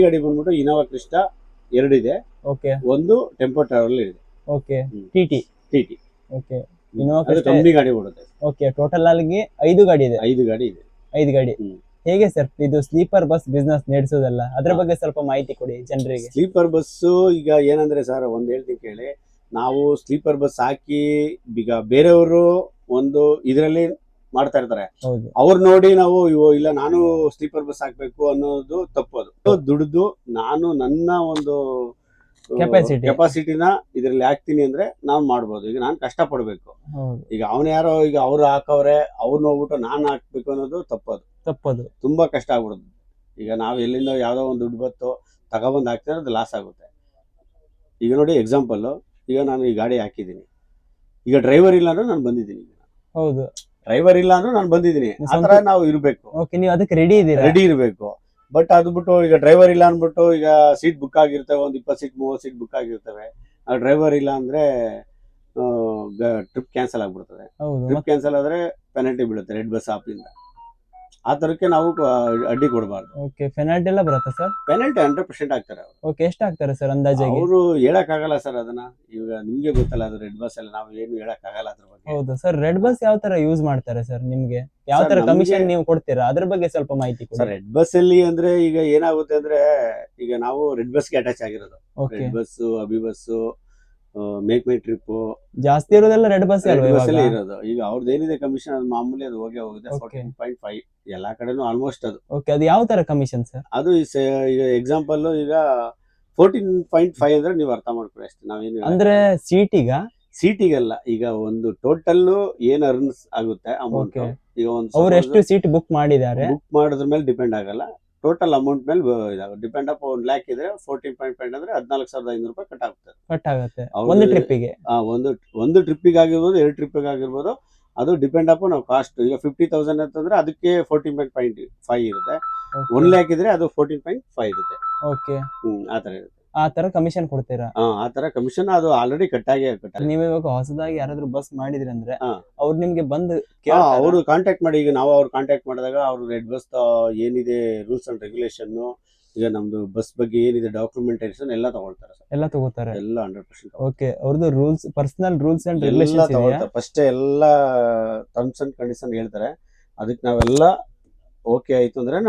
ಗಾಡಿ ಬಂದ್ಬಿಟ್ಟು ಇನೋವಾ ಕ್ರಿಸ್ಟಾ 2 ಇದೆ.
ಓಕೆ,
ಒಂದು ಟೆಂಪೋ ಟ್ರಾವೆಲ್ ಇದೆ.
Okay T
T
okay Innova
ಅದು
ಕ್ರಿಸ್ಟಾ
ಕಂಪ್ನಿ ಗಾಡಿ ಓಡುತ್ತೆ.
ಓಕೆ ಟೋಟಲ್ ಆಗಿ 5 ಗಾಡಿ ಇದೆ.
5 ಗಾಡಿ ಇದೆ.
5 ಗಾಡಿ.
ಹ್ಮ್.
ಹೇಗೆ ಸರ್ ಇದು ಸ್ಲೀಪರ್ ಬಸ್ ಬಿಸ್ನೆಸ್ ನಡೆಸೋದಲ್ಲ ಅದ್ರ ಬಗ್ಗೆ ಸ್ವಲ್ಪ ಮಾಹಿತಿ ಕೊಡಿ ಜನರಿಗೆ.
ಸ್ಲೀಪರ್ ಬಸ್ಸು ಈಗ ಏನಂದ್ರೆ ಸರ್ ಒಂದ್ ಹೇಳ್ತೀನಿ ಕೇಳಿ, ನಾವು ಸ್ಲೀಪರ್ ಬಸ್ ಹಾಕಿ ಈಗ ಬೇರೆಯವರು ಒಂದು ಇದರಲ್ಲಿ ಮಾಡ್ತಾ ಇರ್ತಾರೆ,
ಹೌದು
ಅವ್ರು ನೋಡಿ ನಾವು ಇಲ್ಲ ನಾನು ಸ್ಲೀಪರ್ ಬಸ್ ಹಾಕ್ಬೇಕು ಅನ್ನೋದು ತಪ್ಪದು. ದುಡ್ದು ನಾನು ನನ್ನ ಒಂದು ಕೆಪಾಸಿಟಿನ ಇದ್ರಲ್ಲಿ ಹಾಕ್ತೀನಿ ಅಂದ್ರೆ ನಾವ್ ಮಾಡ್ಬೋದು. ಈಗ ನಾನ್ ಕಷ್ಟ ಪಡ್ಬೇಕು.
ಹೌದು
ಈಗ ಅವನ್ ಯಾರೋ ಈಗ ಅವ್ರು ಹಾಕವ್ರೆ ಅವ್ರನ್ನ ಹೋಗ್ಬಿಟ್ಟು ನಾನ್ ಹಾಕ್ಬೇಕು ಅನ್ನೋದು ತಪ್ಪದು. ತುಂಬಾ ಕಷ್ಟ ಆಗ್ಬಿಡುದು. ಈಗ ನಾವ್ ಎಲ್ಲಿಂದ ಯಾವ್ದೋ ಒಂದು ದುಡ್ಡು ಬತ್ತು ತಗೊಬಂದ್ ಹಾಕ್ತಾರೆ, ಅದು ಲಾಸ್ ಆಗುತ್ತೆ. ಈಗ ನೋಡಿ ಎಕ್ಸಾಂಪಲ್, ಈಗ ನಾನು ಈ ಗಾಡಿ ಹಾಕಿದ್ದೀನಿ, ಈಗ ಡ್ರೈವರ್ ಇಲ್ಲ ಅಂದ್ರೆ ನಾನು ಬಂದಿದ್ದೀನಿ.
ಹೌದು
ಡ್ರೈವರ್ ಇಲ್ಲ ಅಂದ್ರೆ ನಾನು ಬಂದಿದ್ದೀನಿ. ಆತರ ನಾವು ಇರ್ಬೇಕು,
ಓಕೆ ನೀವು ಅದಕ್ಕೆ ರೆಡಿ ಇದ್ದೀರಾ?
ರೆಡಿ ಇರ್ಬೇಕು. ಬಟ್ ಅದು ಬಿಟ್ಟು ಈಗ ಡ್ರೈವರ್ ಇಲ್ಲ ಅನ್ಬಿಟ್ಟು ಈಗ ಸೀಟ್ ಬುಕ್ ಆಗಿರ್ತವೆ, ಒಂದು 20 ಸೀಟ್ 30 ಸೀಟ್ ಬುಕ್ ಆಗಿರ್ತವೆ. ಆ ಡ್ರೈವರ್ ಇಲ್ಲ ಅಂದ್ರೆ ಟ್ರಿಪ್ ಕ್ಯಾನ್ಸಲ್ ಆಗ್ಬಿಡ್ತದೆ.
ಹೌದು
ಟ್ರಿಪ್ ಕ್ಯಾನ್ಸಲ್ ಆದ್ರೆ ಪೆನಾಲ್ಟಿ ಬೀಳುತ್ತೆ ರೆಡ್ ಬಸ್ ಆಪ್ ಇಂದ. ಆ ತರಕ್ಕೆ ನಾವು ಅಡ್ಡಿ ಕೊಡಬಾರ್ದು.
ಓಕೆ ಪೆನಾಲ್ಟಿ ಎಲ್ಲ ಬರುತ್ತಾ ಸರ್?
ಪೆನಾಲ್ಟಿ 100% ಆಗ್ತಾರೆ ಅವರು.
ಓಕೆ ಎಷ್ಟು ಹಾಕ್ತಾರೆ ಸರ್ ಅಂದಾಜಾಗಿ?
ಅವರು ಹೇಳಕ್ ಆಗಲ್ಲ ಸರ್ ಅದನ್ನ. ಈಗ ನಿಮ್ಗೆ ಗೊತ್ತಲ್ಲ, ಅದು ರೆಡ್ ಬಸ್ ಅಲ್ಲಿ ನಾವು ಏನು ಹೇಳಕ್ ಆಗಲ್ಲ ಅದ್ರ ಬಗ್ಗೆ.
ಹೌದು ಸರ್. ರೆಡ್ ಬಸ್ ಯಾವ ತರ ಯೂಸ್ ಮಾಡ್ತಾರೆ ಸರ್? ನಿಮ್ಗೆ ಯಾವ ತರ ಕಮಿಷನ್ ನೀವು ಕೊಡ್ತೀರಾ ಅದ್ರ ಬಗ್ಗೆ ಸ್ವಲ್ಪ ಮಾಹಿತಿ ಕೊಡಿ.
ಸರ್ ರೆಡ್ ಬಸ್ ಅಲ್ಲಿ ಅಂದ್ರೆ ಈಗ ಏನಾಗುತ್ತೆ ಅಂದ್ರೆ, ಈಗ ನಾವು ರೆಡ್ ಬಸ್ಗೆ ಅಟ್ಯಾಚ್ ಆಗಿರೋದು.
Okay
red bus, Abhi bus, make my trip
ಜಾಸ್ತಿ ಇರೋದೆಲ್ಲ ರೆಡ್ ಬಸ್
ಬಸ್ ಇರೋದು. ಈಗ ಅವ್ರದ್ದು ಏನಿದೆ ಕಮಿಷನ್ ಅದು ಮಾಮೂಲಿ ಅದು ಹೋಗುತ್ತೆ 14.5 ಎಲ್ಲಾ ಕಡೆನೂ ಆಲ್ಮೋಸ್ಟ್ ಅದು.
ಓಕೆ ಅದು ಯಾವ ತರ ಕಮಿಷನ್ ಸರ್?
ಅದು ಈಗ ಎಕ್ಸಾಂಪಲ್ ಈಗ 14.5 ಅಂದ್ರೆ ನೀವು ಅರ್ಥ ಮಾಡ್ಕೊಳ್ಳಿ ಅಷ್ಟೇ. ನಾವೇನು ಅಂದ್ರೆ ಸೀಟಿಗಲ್ಲ, ಈಗ ಒಂದು ಟೋಟಲ್ ಏನ್ ಅರ್ನ್ಸ್ ಆಗುತ್ತೆ ಅಮೌಂಟ್. ಈಗ
ಅವ್ರು ಎಷ್ಟು ಸೀಟ್ ಬುಕ್ ಮಾಡಿದ್ದಾರೆ
ಬುಕ್ ಮಾಡೋದ್ರ ಮೇಲೆ ಡಿಪೆಂಡ್ ಆಗಲ್ಲ, ಟೋಟಲ್ ಅಮೌಂಟ್ ಮೇಲೆ ಇದಾಗುತ್ತೆ. ಡಿಪೆಂಡ್ ಅಪ್ 1 lakh ಇದ್ರೆ 14.5 ಅಂದ್ರೆ 14,500 ರೂಪಾಯಿ ಕಟ್ ಆಗುತ್ತೆ
ಒಂದು ಟ್ರಿಪ್ಪಿಗೆ.
ಒಂದು ಟ್ರಿಪ್ಪಿಗೆ ಆಗಿರ್ಬೋದು, 2 ಟ್ರಿಪ್ಪಿಗೆ ಆಗಿರ್ಬೋದು, ಅದು ಡಿಪೆಂಡ್ ಅಪ್ ನಾವು ಕಾಸ್ಟ್. ಈಗ 50,000 ಅಂತಂದ್ರೆ ಅದಕ್ಕೆ 14.5 ಇರುತ್ತೆ. 1 lakh ಇದ್ರೆ ಅದು 14.5 ಇರುತ್ತೆ.
ಓಕೆ
ಆ ತರ
ಕಮಿಷನ್ ಕೊಡ್ತೀರಾ?
ಆ ತರ ಕಮಿಷನ್ ಅದು ಆಲ್ರೆಡಿ ಕಟ್ಟಾಗಿ.
ನೀವು ಇವಾಗ ಹೊಸದಾಗಿ ಯಾರಾದ್ರೂ ಬಸ್ ಮಾಡಿದ್ರಿ ಅಂದ್ರೆ ಅವ್ರು ನಿಮ್ಗೆ ಬಂದು
ಅವರು ಕಾಂಟ್ಯಾಕ್ಟ್ ಮಾಡಿ. ಈಗ ನಾವು ಅವ್ರು ಕಾಂಟ್ಯಾಕ್ಟ್ ಮಾಡಿದಾಗ ಅವ್ರು ರೆಡ್ ಬಸ್ ಏನಿದೆ ರೂಲ್ಸ್ ಅಂಡ್ ರೆಗ್ಯುಲೇಷನ್, ಈಗ ನಮ್ದು ಬಸ್ ಬಗ್ಗೆ ಏನಿದೆ ಡಾಕ್ಯುಮೆಂಟೇಶನ್ ಎಲ್ಲ ತಗೊಳ್ತಾರೆ ಸರ್.
ಎಲ್ಲ ತಗೋತಾರೆ
ಎಲ್ಲ 100%.
ಓಕೆ ಅವ್ರದ್ದು rules, personal rules and regulations
ತಗೊಳ್ತಾರೆ. ಫಸ್ಟ್ ಎಲ್ಲ ಟರ್ಮ್ಸ್ ಅಂಡ್ ಕಂಡೀಷನ್ ಹೇಳ್ತಾರೆ. ಅದಕ್ಕೆ ನಾವೆಲ್ಲ ಓಕೆ ಆಯ್ತು ಅಂದ್ರೆ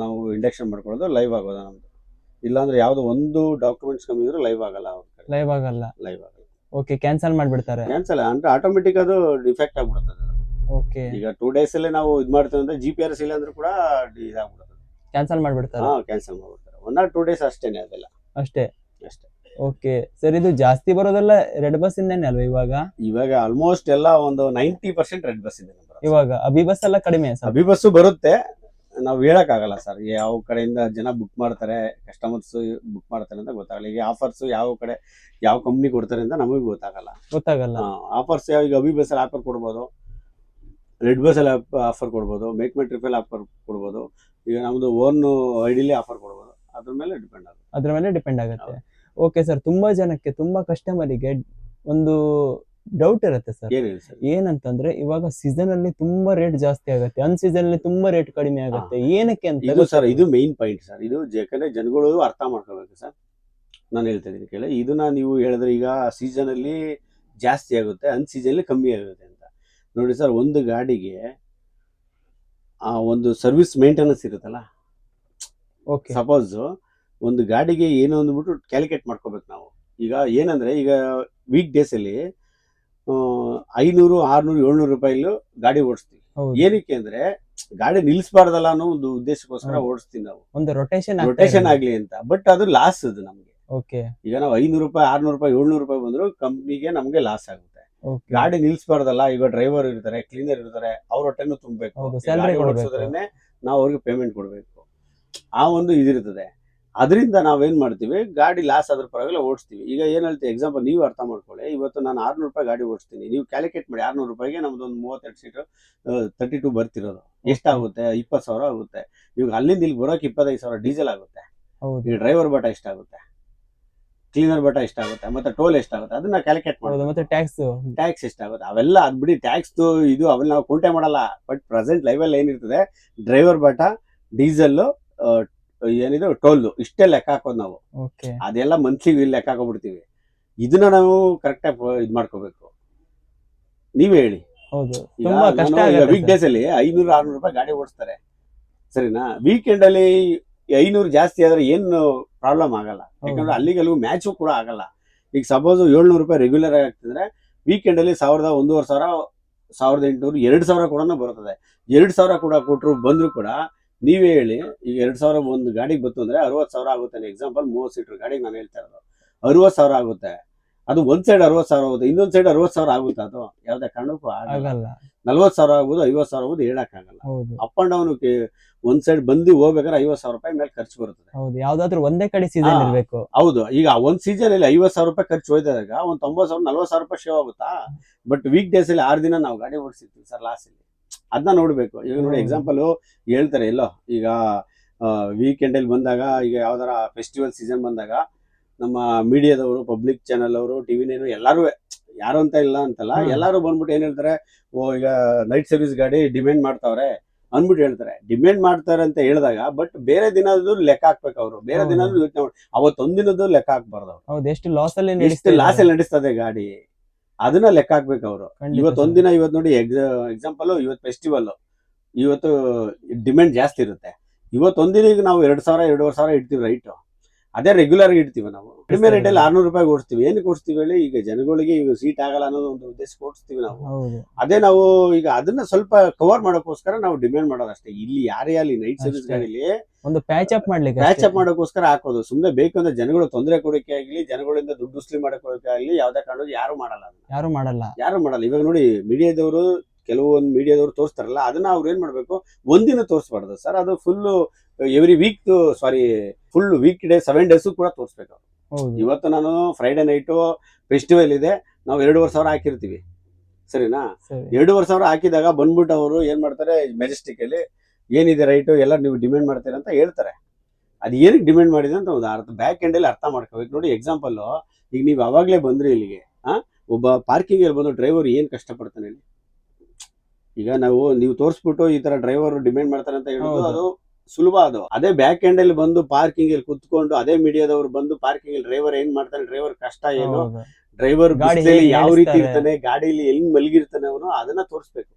ನಾವು ಇಂಡಕ್ಷನ್ ಮಾಡ್ಕೊಳ್ಳೋದು, ಲೈವ್ ಆಗೋದು ನಮ್ದು. ಇಲ್ಲಾಂದ್ರೆ ಯಾವ್ದು ಒಂದು ಡಾಕ್ಯುಮೆಂಟ್ಸ್ ಕಮ್ಮಿ ಇದ್ರೆ ಲೈವ್ ಆಗಲ್ಲ.
ಓಕೆ ಕ್ಯಾನ್ಸಲ್ ಮಾಡ್ಬಿಡ್ತಾರೆ.
ಕ್ಯಾನ್ಸಲ್ ಅಂದ್ರೆ ಆಟೋಮೆಟಿಕ್ ಅದು ಡಿಫೆಕ್ಟ್ ಆಗ್ಬಿಡುತ್ತದೆ.
ಓಕೆ
ಈಗ 2 days ಅಲ್ಲೇ ನಾವು ಇದು ಮಾಡ್ತೀವಿ ಅಂದ್ರೆ GPRS ಇಲ್ಲ ಅಂದ್ರೆ ಕೂಡ ಇದಾಗ್ಬಿಡುತ್ತದೆ,
ಕ್ಯಾನ್ಸಲ್ ಮಾಡ್ಬಿಡ್ತಾರೆ.
ಕ್ಯಾನ್ಸಲ್ ಮಾಡ್ಬಿಡ್ತಾರೆ. 1 or 2 days ಅಷ್ಟೇನೆ, ಅದೆಲ್ಲ
ಅಷ್ಟೇ. ಓಕೆ ಸರ್, ಇದು ಜಾಸ್ತಿ ಬರೋದೆಲ್ಲ ರೆಡ್ ಬಸ್ ಇಂದಾನೆ ಅಲ್ವಾ?
ಇವಾಗ ಆಲ್ಮೋಸ್ಟ್ ಎಲ್ಲ ಒಂದು 90% ರೆಡ್ ಬಸ್ ಇದೆ.
ಇವಾಗ ಅಭಿ ಬಸ್ ಎಲ್ಲ ಕಡಿಮೆ.
ಅಭಿ ಬಸ್ಸು ಬರುತ್ತೆ, ನಾವು ಹೇಳಕ್ ಆಗಲ್ಲ ಸರ್. ಯಾವ ಕಡೆಯಿಂದ ಜನ ಬುಕ್ ಮಾಡ್ತಾರೆ, ಕಸ್ಟಮರ್ಸ್ ಬುಕ್ ಮಾಡ್ತಾರೆ ಅಂತ ಗೊತ್ತಾಗಲ್ಲ. ಈಗ ಆಫರ್ಸ್ ಯಾವ ಕಡೆ ಯಾವ ಕಂಪ್ನಿ ಕೊಡ್ತಾರೆ ಅಂತ ನಮಗೆ ಗೊತ್ತಾಗಲ್ಲ. ಆಫರ್ಸ್ ಈಗ ಅಭಿ ಬಸ್ ಅಲ್ಲಿ ಆಫರ್ ಕೊಡ್ಬೋದು, ರೆಡ್ ಬಸ್ ಅಲ್ಲಿ ಆಫರ್ ಕೊಡ್ಬೋದು, ಮೇಕ್ ಮೈ ಟ್ರಿಪ್ ಅಲ್ಲಿ ಆಫರ್ ಕೊಡ್ಬೋದು. ಈಗ ನಮ್ದು ಓನ್ ಐಡಿಲಿ ಆಫರ್ ಕೊಡ್ಬೋದು. ಅದ್ರ ಮೇಲೆ ಡಿಪೆಂಡ್ ಆಗುತ್ತೆ.
ಓಕೆ ಸರ್, ತುಂಬಾ ಜನಕ್ಕೆ, ತುಂಬಾ ಕಸ್ಟಮರಿಗೆ ಒಂದು ಡೌಟ್ ಇರುತ್ತೆ ಸರ್. ಏನಂತಂದ್ರೆ ಇವಾಗ ಸೀಸನ್ ಅಲ್ಲಿ ತುಂಬಾ ರೇಟ್ ಜಾಸ್ತಿ ಆಗುತ್ತೆ, ಅನ್ ಸೀಸನ್ ಅಲ್ಲಿ ತುಂಬಾ ರೇಟ್ ಕಡಿಮೆ ಆಗುತ್ತೆ. ಏನಕ್ಕೆ ಅಂತ
ಸರ್ ಇದು ಮೇನ್ ಪಾಯಿಂಟ್ ಸರ್. ಇದು ಯಾಕಂದ್ರೆ ಜನಗಳು ಅರ್ಥ ಮಾಡ್ಕೋಬೇಕು ಸರ್. ನಾನು ಹೇಳ್ತಾ ಇದೀನಿ ಕೇಳಿ, ಇದನ್ನ ನೀವು ಹೇಳಿದ್ರೆ ಈಗ ಸೀಸನ್ ಅಲ್ಲಿ ಜಾಸ್ತಿ ಆಗುತ್ತೆ, ಅನ್ ಸೀಸನ್ ಅಲ್ಲಿ ಕಮ್ಮಿ ಆಗುತ್ತೆ ಅಂತ. ನೋಡಿ ಸರ್, ಒಂದು ಗಾಡಿಗೆ ಒಂದು ಸರ್ವಿಸ್ ಮೇಂಟೆನೆನ್ಸ್ ಇರುತ್ತಲ್ಲ. ಸಪೋಸ್ ಒಂದು ಗಾಡಿಗೆ ಏನು ಅಂದ್ಬಿಟ್ಟು ಕ್ಯಾಲ್ಕುಲೇಟ್ ಮಾಡ್ಕೋಬೇಕು ನಾವು. ಈಗ ಏನಂದ್ರೆ ಈಗ ವೀಕ್ ಡೇಸ್ ಅಲ್ಲಿ 500, 600, 700 ರೂಪಾಯಿ ಗಾಡಿ ಓಡಿಸ್ತೀವಿ. ಏನಕ್ಕೆ ಅಂದ್ರೆ ಗಾಡಿ ನಿಲ್ಸ್ಬಾರ್ದಲ್ಲ ಅನ್ನೋ ಒಂದು ಉದ್ದೇಶಕ್ಕೋಸ್ಕರ ಓಡಿಸ್ತೀವಿ ನಾವು, ಒಂದು ರೊಟೇಷನ್ ಆಗ್ಲಿ ಅಂತ. ಬಟ್ ಅದು ಲಾಸ್ ಅದು ನಮ್ಗೆ. ಈಗ ನಾವು 500 ರೂಪಾಯಿ, 600 ರೂಪಾಯಿ, 700 ರೂಪಾಯಿ ಬಂದ್ರು ಕಂಪ್ನಿಗೆ ನಮ್ಗೆ ಲಾಸ್ ಆಗುತ್ತೆ. ಗಾಡಿ ನಿಲ್ಸ್ಬಾರ್ದಲ್ಲ. ಈಗ ಡ್ರೈವರ್ ಇರ್ತಾರೆ, ಕ್ಲೀನರ್ ಇರ್ತಾರೆ, ಅವ್ರ ಹೊಟ್ಟೆನೂ ತುಂಬಬೇಕು, ಓಡಿಸೋದ್ರೇನೆ ನಾವು ಅವ್ರಿಗೆ ಪೇಮೆಂಟ್ ಕೊಡ್ಬೇಕು. ಆ ಒಂದು ಇದಿರ್ತದೆ. ಅದರಿಂದ ನಾವೇನ್ ಮಾಡ್ತೀವಿ, ಗಾಡಿ ಲಾಸ್ ಆದ್ರ ಪರವಾಗಿಲ್ಲ ಓಡಿಸ್ತೀವಿ. ಈಗ ಏನ್ ಹೇಳ್ತೀವಿ, ಎಕ್ಸಾಂಪಲ್ ನೀವು ಅರ್ಥ ಮಾಡ್ಕೊಳ್ಳಿ. ಇವತ್ತು ನಾನು 600 ರೂಪಾಯಿ ಗಾಡಿ ಓಡಿಸ್ತೀನಿ, ನೀವು ಕ್ಯಾಲ್ಕುಲೇಟ್ ಮಾಡಿ 600 ರೂಪಾಯಿಗೆ ನಮ್ದೊಂದು 32 ಸೀಟು 32 ಬರ್ತಿರೋದು ಎಷ್ಟಾಗುತ್ತೆ? 20,000 ಆಗುತ್ತೆ. ಇವಾಗ ಅಲ್ಲಿಂದ ಇಲ್ಲಿ ಬರೋಕೆ 25,000 ಡೀಸೆಲ್ ಆಗುತ್ತೆ. ಈ ಡ್ರೈವರ್ ಬಟ ಎಷ್ಟಾಗುತ್ತೆ, ಕ್ಲೀನರ್ ಬಟ ಎಷ್ಟಾಗುತ್ತೆ, ಮತ್ತೆ ಟೋಲ್ ಎಷ್ಟಾಗುತ್ತೆ, ಅದನ್ನ ಕ್ಯಾಲ್ಕುಲೇಟ್ ಮಾಡೋದು. ಮತ್ತೆ ಟ್ಯಾಕ್ಸ್ ಎಷ್ಟಾಗುತ್ತೆ ಅವೆಲ್ಲ ಅದ್ಬಿಡಿ. ಟ್ಯಾಕ್ಸ್ ಇದು ಅವೆಲ್ಲ ನಾವು ಕೌಂಟೆ ಮಾಡಲ್ಲ. ಬಟ್ ಪ್ರೆಸೆಂಟ್ ಲೈವ್ ಅಲ್ಲಿ ಏನಿರ್ತದೆ, ಡ್ರೈವರ್ ಬಟ, ಡೀಸೆಲ್, ಏನಿದೆ ಟೋಲ್, ಇಷ್ಟೇ ಲೆಕ್ಕ ಹಾಕೋದು ನಾವು. ಅದೆಲ್ಲ ಮಂತ್ಲಿ ಲೆಕ್ಕ ಹಾಕೋಬಿಡ್ತೀವಿ. ಇದನ್ನ ನಾವು ಕರೆಕ್ಟಾಗಿ ಇದು ಮಾಡ್ಕೋಬೇಕು. ನೀವೇ ಹೇಳಿ.
ಹೌದು,
ಈಗ
ತುಂಬಾ ಕಷ್ಟ
ನಾನು ಈಗ
ಆಗುತ್ತೆ
ವೀಕ್ ಡೇಸ್ ಅಲ್ಲಿ 500-600 ರೂಪಾಯಿ ಗಾಡಿ ಓಡಿಸ್ತಾರೆ, ಸರಿನಾ? ವೀಕೆಂಡ್ ಅಲ್ಲಿ 500 ಜಾಸ್ತಿ ಆದ್ರೆ ಏನು ಪ್ರಾಬ್ಲಮ್ ಆಗಲ್ಲ, ಯಾಕಂದ್ರೆ ಅಲ್ಲಿಗೆ ಅಲ್ಲಿಗೂ ಮ್ಯಾಚು ಕೂಡ ಆಗಲ್ಲ. ಈಗ ಸಪೋಸ್ 700 ರೂಪಾಯಿ ರೆಗ್ಯುಲರ್ ಆಗಿ ಆಗ್ತಿದ್ರೆ ವೀಕೆಂಡ್ ಅಲ್ಲಿ 1000, 1500, 1800, 2000 ಕೂಡ ಬರ್ತದೆ. 2000 ಕೂಡ ಕೊಟ್ಟರು ಬಂದ್ರು ಕೂಡ ನೀವೇ ಹೇಳಿ, ಈಗ 2000 ಒಂದು ಗಾಡಿಗೆ ಬಂತು ಅಂದ್ರೆ 60,000 ಆಗುತ್ತೆ. ಎಕ್ಸಾಂಪಲ್ 30 ಸೀಟರ್ ಗಾಡಿಗೆ ನಾನು ಹೇಳ್ತಾ ಇರೋದು 60,000 ಆಗುತ್ತೆ. ಅದು ಒಂದ್ ಸೈಡ್ 60,000 ಆಗುತ್ತೆ, ಇನ್ನೊಂದ್ ಸೈಡ್ 60,000 ಆಗುತ್ತೆ. ಅದು ಯಾವ್ದೇ ಕಾರಣಕ್ಕೂ ಆಗಲ್ಲ. 40,000 ಆಗ್ಬೋದು, 50,000 ಆಗ್ಬೋದು, ಹೇಳಕ್ಕಾಗಲ್ಲ. ಅಪ್ ಅಂಡ್ ಡೌನ್ ಒಂದ್ ಸೈಡ್ ಬಂದು ಹೋಗ್ಬೇಕಾದ್ರೆ 50,000 ರೂಪಾಯಿ ಮೇಲೆ ಖರ್ಚು ಬರ್ತದೆ.
ಹೌದು, ಯಾವ್ದಾದ್ರು ಒಂದೇ ಕಡೆ ಸೀಸನ್ ಇರ್ಬೇಕು.
ಹೌದು, ಈಗ ಒಂದ್ ಸೀಸನ್ ಅಲ್ಲಿ 50,000 ರೂಪಾಯಿ ಖರ್ಚು ಹೋಯ್ತಾಗ ಒಂದ್ 90,000, 40,000 ರೂಪಾಯಿ ಶೇವ್ ಆಗುತ್ತಾ? ಬಟ್ ವೀಕ್ ಡೇಸ್ ಅಲ್ಲಿ 6 ದಿನ ನಾವು ಗಾಡಿ ಓಡಿಸಿರ್ತೀವಿ ಸರ್ ಲಾಸ್ ಅಲ್ಲಿ. ಅದನ್ನ ನೋಡ್ಬೇಕು. ಈಗ ನೋಡಿ ಎಕ್ಸಾಂಪಲ್ ಹೇಳ್ತಾರೆ ಎಲ್ಲೋ, ಈಗ ವೀಕೆಂಡ್ ಅಲ್ಲಿ ಬಂದಾಗ, ಈಗ ಯಾವ್ದಾರ ಫೆಸ್ಟಿವಲ್ ಸೀಸನ್ ಬಂದಾಗ ನಮ್ಮ ಮೀಡಿಯಾದವರು, ಪಬ್ಲಿಕ್ ಚಾನಲ್ ಅವರು, ಟಿವಿ ನೈನ್ ಎಲ್ಲರೂ, ಯಾರು ಅಂತ ಇಲ್ಲ ಅಂತಲ್ಲ, ಎಲ್ಲರೂ ಬಂದ್ಬಿಟ್ಟು ಏನ್ ಹೇಳ್ತಾರೆ, ಓ ಈಗ ನೈಟ್ ಸರ್ವಿಸ್ ಗಾಡಿ ಡಿಮ್ಯಾಂಡ್ ಮಾಡ್ತಾವ್ರೆ ಅಂದ್ಬಿಟ್ಟು ಹೇಳ್ತಾರೆ. ಡಿಮ್ಯಾಂಡ್ ಮಾಡ್ತಾರೆ ಅಂತ ಹೇಳಿದಾಗ, ಬಟ್ ಬೇರೆ ದಿನದ್ದು ಲೆಕ್ಕ ಹಾಕ್ಬೇಕು ಅವರು. ಬೇರೆ ದಿನ ಯೋಚನೆ ಮಾಡಿ, ಅವತ್ತೊಂದಿನದ್ದು ಲೆಕ್ಕ ಹಾಕ್ಬಾರ್ದು ಅವ್ರು.
ಎಷ್ಟು ಲಾಸ್ ಅಲ್ಲಿ
ನಡೆಸ್ತದೆ ಗಾಡಿ, ಅದನ್ನ ಲೆಕ್ಕ ಹಾಕ್ಬೇಕು ಅವರು. ಇವತ್ತೊಂದಿನ, ಇವತ್ತು ನೋಡಿ ಎಕ್ಸಾಂಪಲ್, ಇವತ್ತು ಫೆಸ್ಟಿವಲ್, ಇವತ್ತು ಡಿಮ್ಯಾಂಡ್ ಜಾಸ್ತಿ ಇರುತ್ತೆ. ಇವತ್ತೊಂದಿನಿಗೆ ನಾವು 2,000, 2,500 ಇಡ್ತೀವಿ ರೈಟ್. ಅದೇ ರೆಗ್ಯುಲರ್ ಇಡ್ತೀವಿ ನಾವು. ಕಡಿಮೆ ರೇಟಲ್ಲಿ 600 ರೂಪಾಯಿ ಓಡಿಸ್ತೀವಿ. ಏನಕ್ಕೆ ಓಡಿಸ್ತೀವಿ ಹೇಳಿ? ಈಗ ಜನಗಳಿಗೆ ಈಗ ಸೀಟ್ ಆಗಲ್ಲ ಅನ್ನೋದು ಒಂದು ಉದ್ದೇಶಕ್ಕೆ ಓಡಿಸ್ತೀವಿ ನಾವು. ಅದೇ ನಾವು ಈಗ ಅದನ್ನ ಸ್ವಲ್ಪ ಕವರ್ ಮಾಡೋಕ್ಕೋಸ್ಕರ ನಾವು ಡಿಮ್ಯಾಂಡ್ ಮಾಡೋದಷ್ಟೇ. ಇಲ್ಲಿ ಯಾರೇ ಅಲ್ಲಿ ನೈಟ್ ಸರ್ವಿಸ್ ಗಾಡಿಲಿ
ಒಂದು ಪ್ಯಾಚ್ ಅಪ್
ಮಾಡೋಕ್ಕೋಸ್ಕರ ಹಾಕೋದು. ಸುಮ್ಮನೆ ಬೇಕಂದ್ರೆ ಜನಗಳು ತೊಂದರೆ ಕೊಡೋಕೆ ಆಗ್ಲಿ, ಜನಗಳಿಂದ ದುಡ್ಡು ಉಸ್ಲಿ ಮಾಡೋಕೆ ಆಗ್ಲಿ, ಯಾವ್ದೇ ಕಾರಣಕ್ಕೂ ಯಾರು ಮಾಡಲ್ಲ. ಇವಾಗ ನೋಡಿ, ಮೀಡಿಯಾದವರು, ಕೆಲವೊಂದು ಮೀಡಿಯಾದವರು ತೋರಿಸ್ತಾರಲ್ಲ, ಅದನ್ನ ಅವ್ರು ಏನ್ ಮಾಡ್ಬೇಕು, ಒಂದಿನ ತೋರಿಸ್ಬಾರ್ದು ಸರ್. ಅದು full every week, full weak day 7 days ಕೂಡ ತೋರಿಸ್ಬೇಕು. ಇವತ್ತು ನಾನು ಫ್ರೈಡೆ ನೈಟು ಫೆಸ್ಟಿವಲ್ ಇದೆ, ನಾವು 2,500 ಹಾಕಿರ್ತೀವಿ, ಸರಿನಾ? 2,500 ಹಾಕಿದಾಗ ಬಂದ್ಬಿಟ್ಟು ಅವರು ಏನ್ ಮಾಡ್ತಾರೆ, ಮೆಜೆಸ್ಟಿಕ್ ಅಲ್ಲಿ ಏನಿದೆ ರೈಟು ಎಲ್ಲ ನೀವು ಡಿಮ್ಯಾಂಡ್ ಮಾಡ್ತೀರ ಅಂತ ಹೇಳ್ತಾರೆ. ಅದು ಏನಕ್ಕೆ ಡಿಮ್ಯಾಂಡ್ ಮಾಡಿದೆ ಅಂತ ಒಂದು ಅರ್ಥ ಬ್ಯಾಕ್ ಎಂಡ್ ಅಲ್ಲಿ ಅರ್ಥ ಮಾಡ್ಕೋಬೇಕು. ನೋಡಿ ಎಕ್ಸಾಂಪಲ್, ಈಗ ನೀವು ಅವಾಗ್ಲೇ ಬಂದ್ರಿ ಇಲ್ಲಿಗೆ, ಒಬ್ಬ ಪಾರ್ಕಿಂಗ್ ಅಲ್ಲಿ ಬಂದು ಡ್ರೈವರ್ ಏನ್ ಕಷ್ಟಪಡ್ತಾನೆ ಹೇಳಿ? ಈಗ ನೀವು ತೋರಿಸ್ಬಿಟ್ಟು ಈ ತರ ಡ್ರೈವರ್ ಡಿಮ್ಯಾಂಡ್ ಮಾಡ್ತಾರೆ ಅಂತ ಹೇಳೋದು ಅದು ಸುಲಭ. ಅದು ಅದೇ ಬ್ಯಾಕ್ ಎಂಡ್ ಅಲ್ಲಿ ಬಂದು ಪಾರ್ಕಿಂಗ್ ಅಲ್ಲಿ ಕುತ್ಕೊಂಡು, ಅದೇ ಮೀಡಿಯಾದವರು ಬಂದು ಪಾರ್ಕಿಂಗ್ ಅಲ್ಲಿ ಡ್ರೈವರ್ ಏನ್ ಮಾಡ್ತಾನೆ, ಡ್ರೈವರ್ ಕಷ್ಟ ಏನು, ಡ್ರೈವರ್ ಯಾವ ರೀತಿ ಇರ್ತಾನೆ, ಗಾಡಿಯಲ್ಲಿ ಎಲ್ಲಿ ಮಲಗಿರ್ತಾನೆ, ಅವನು ಅದನ್ನ ತೋರಿಸ್ಬೇಕು.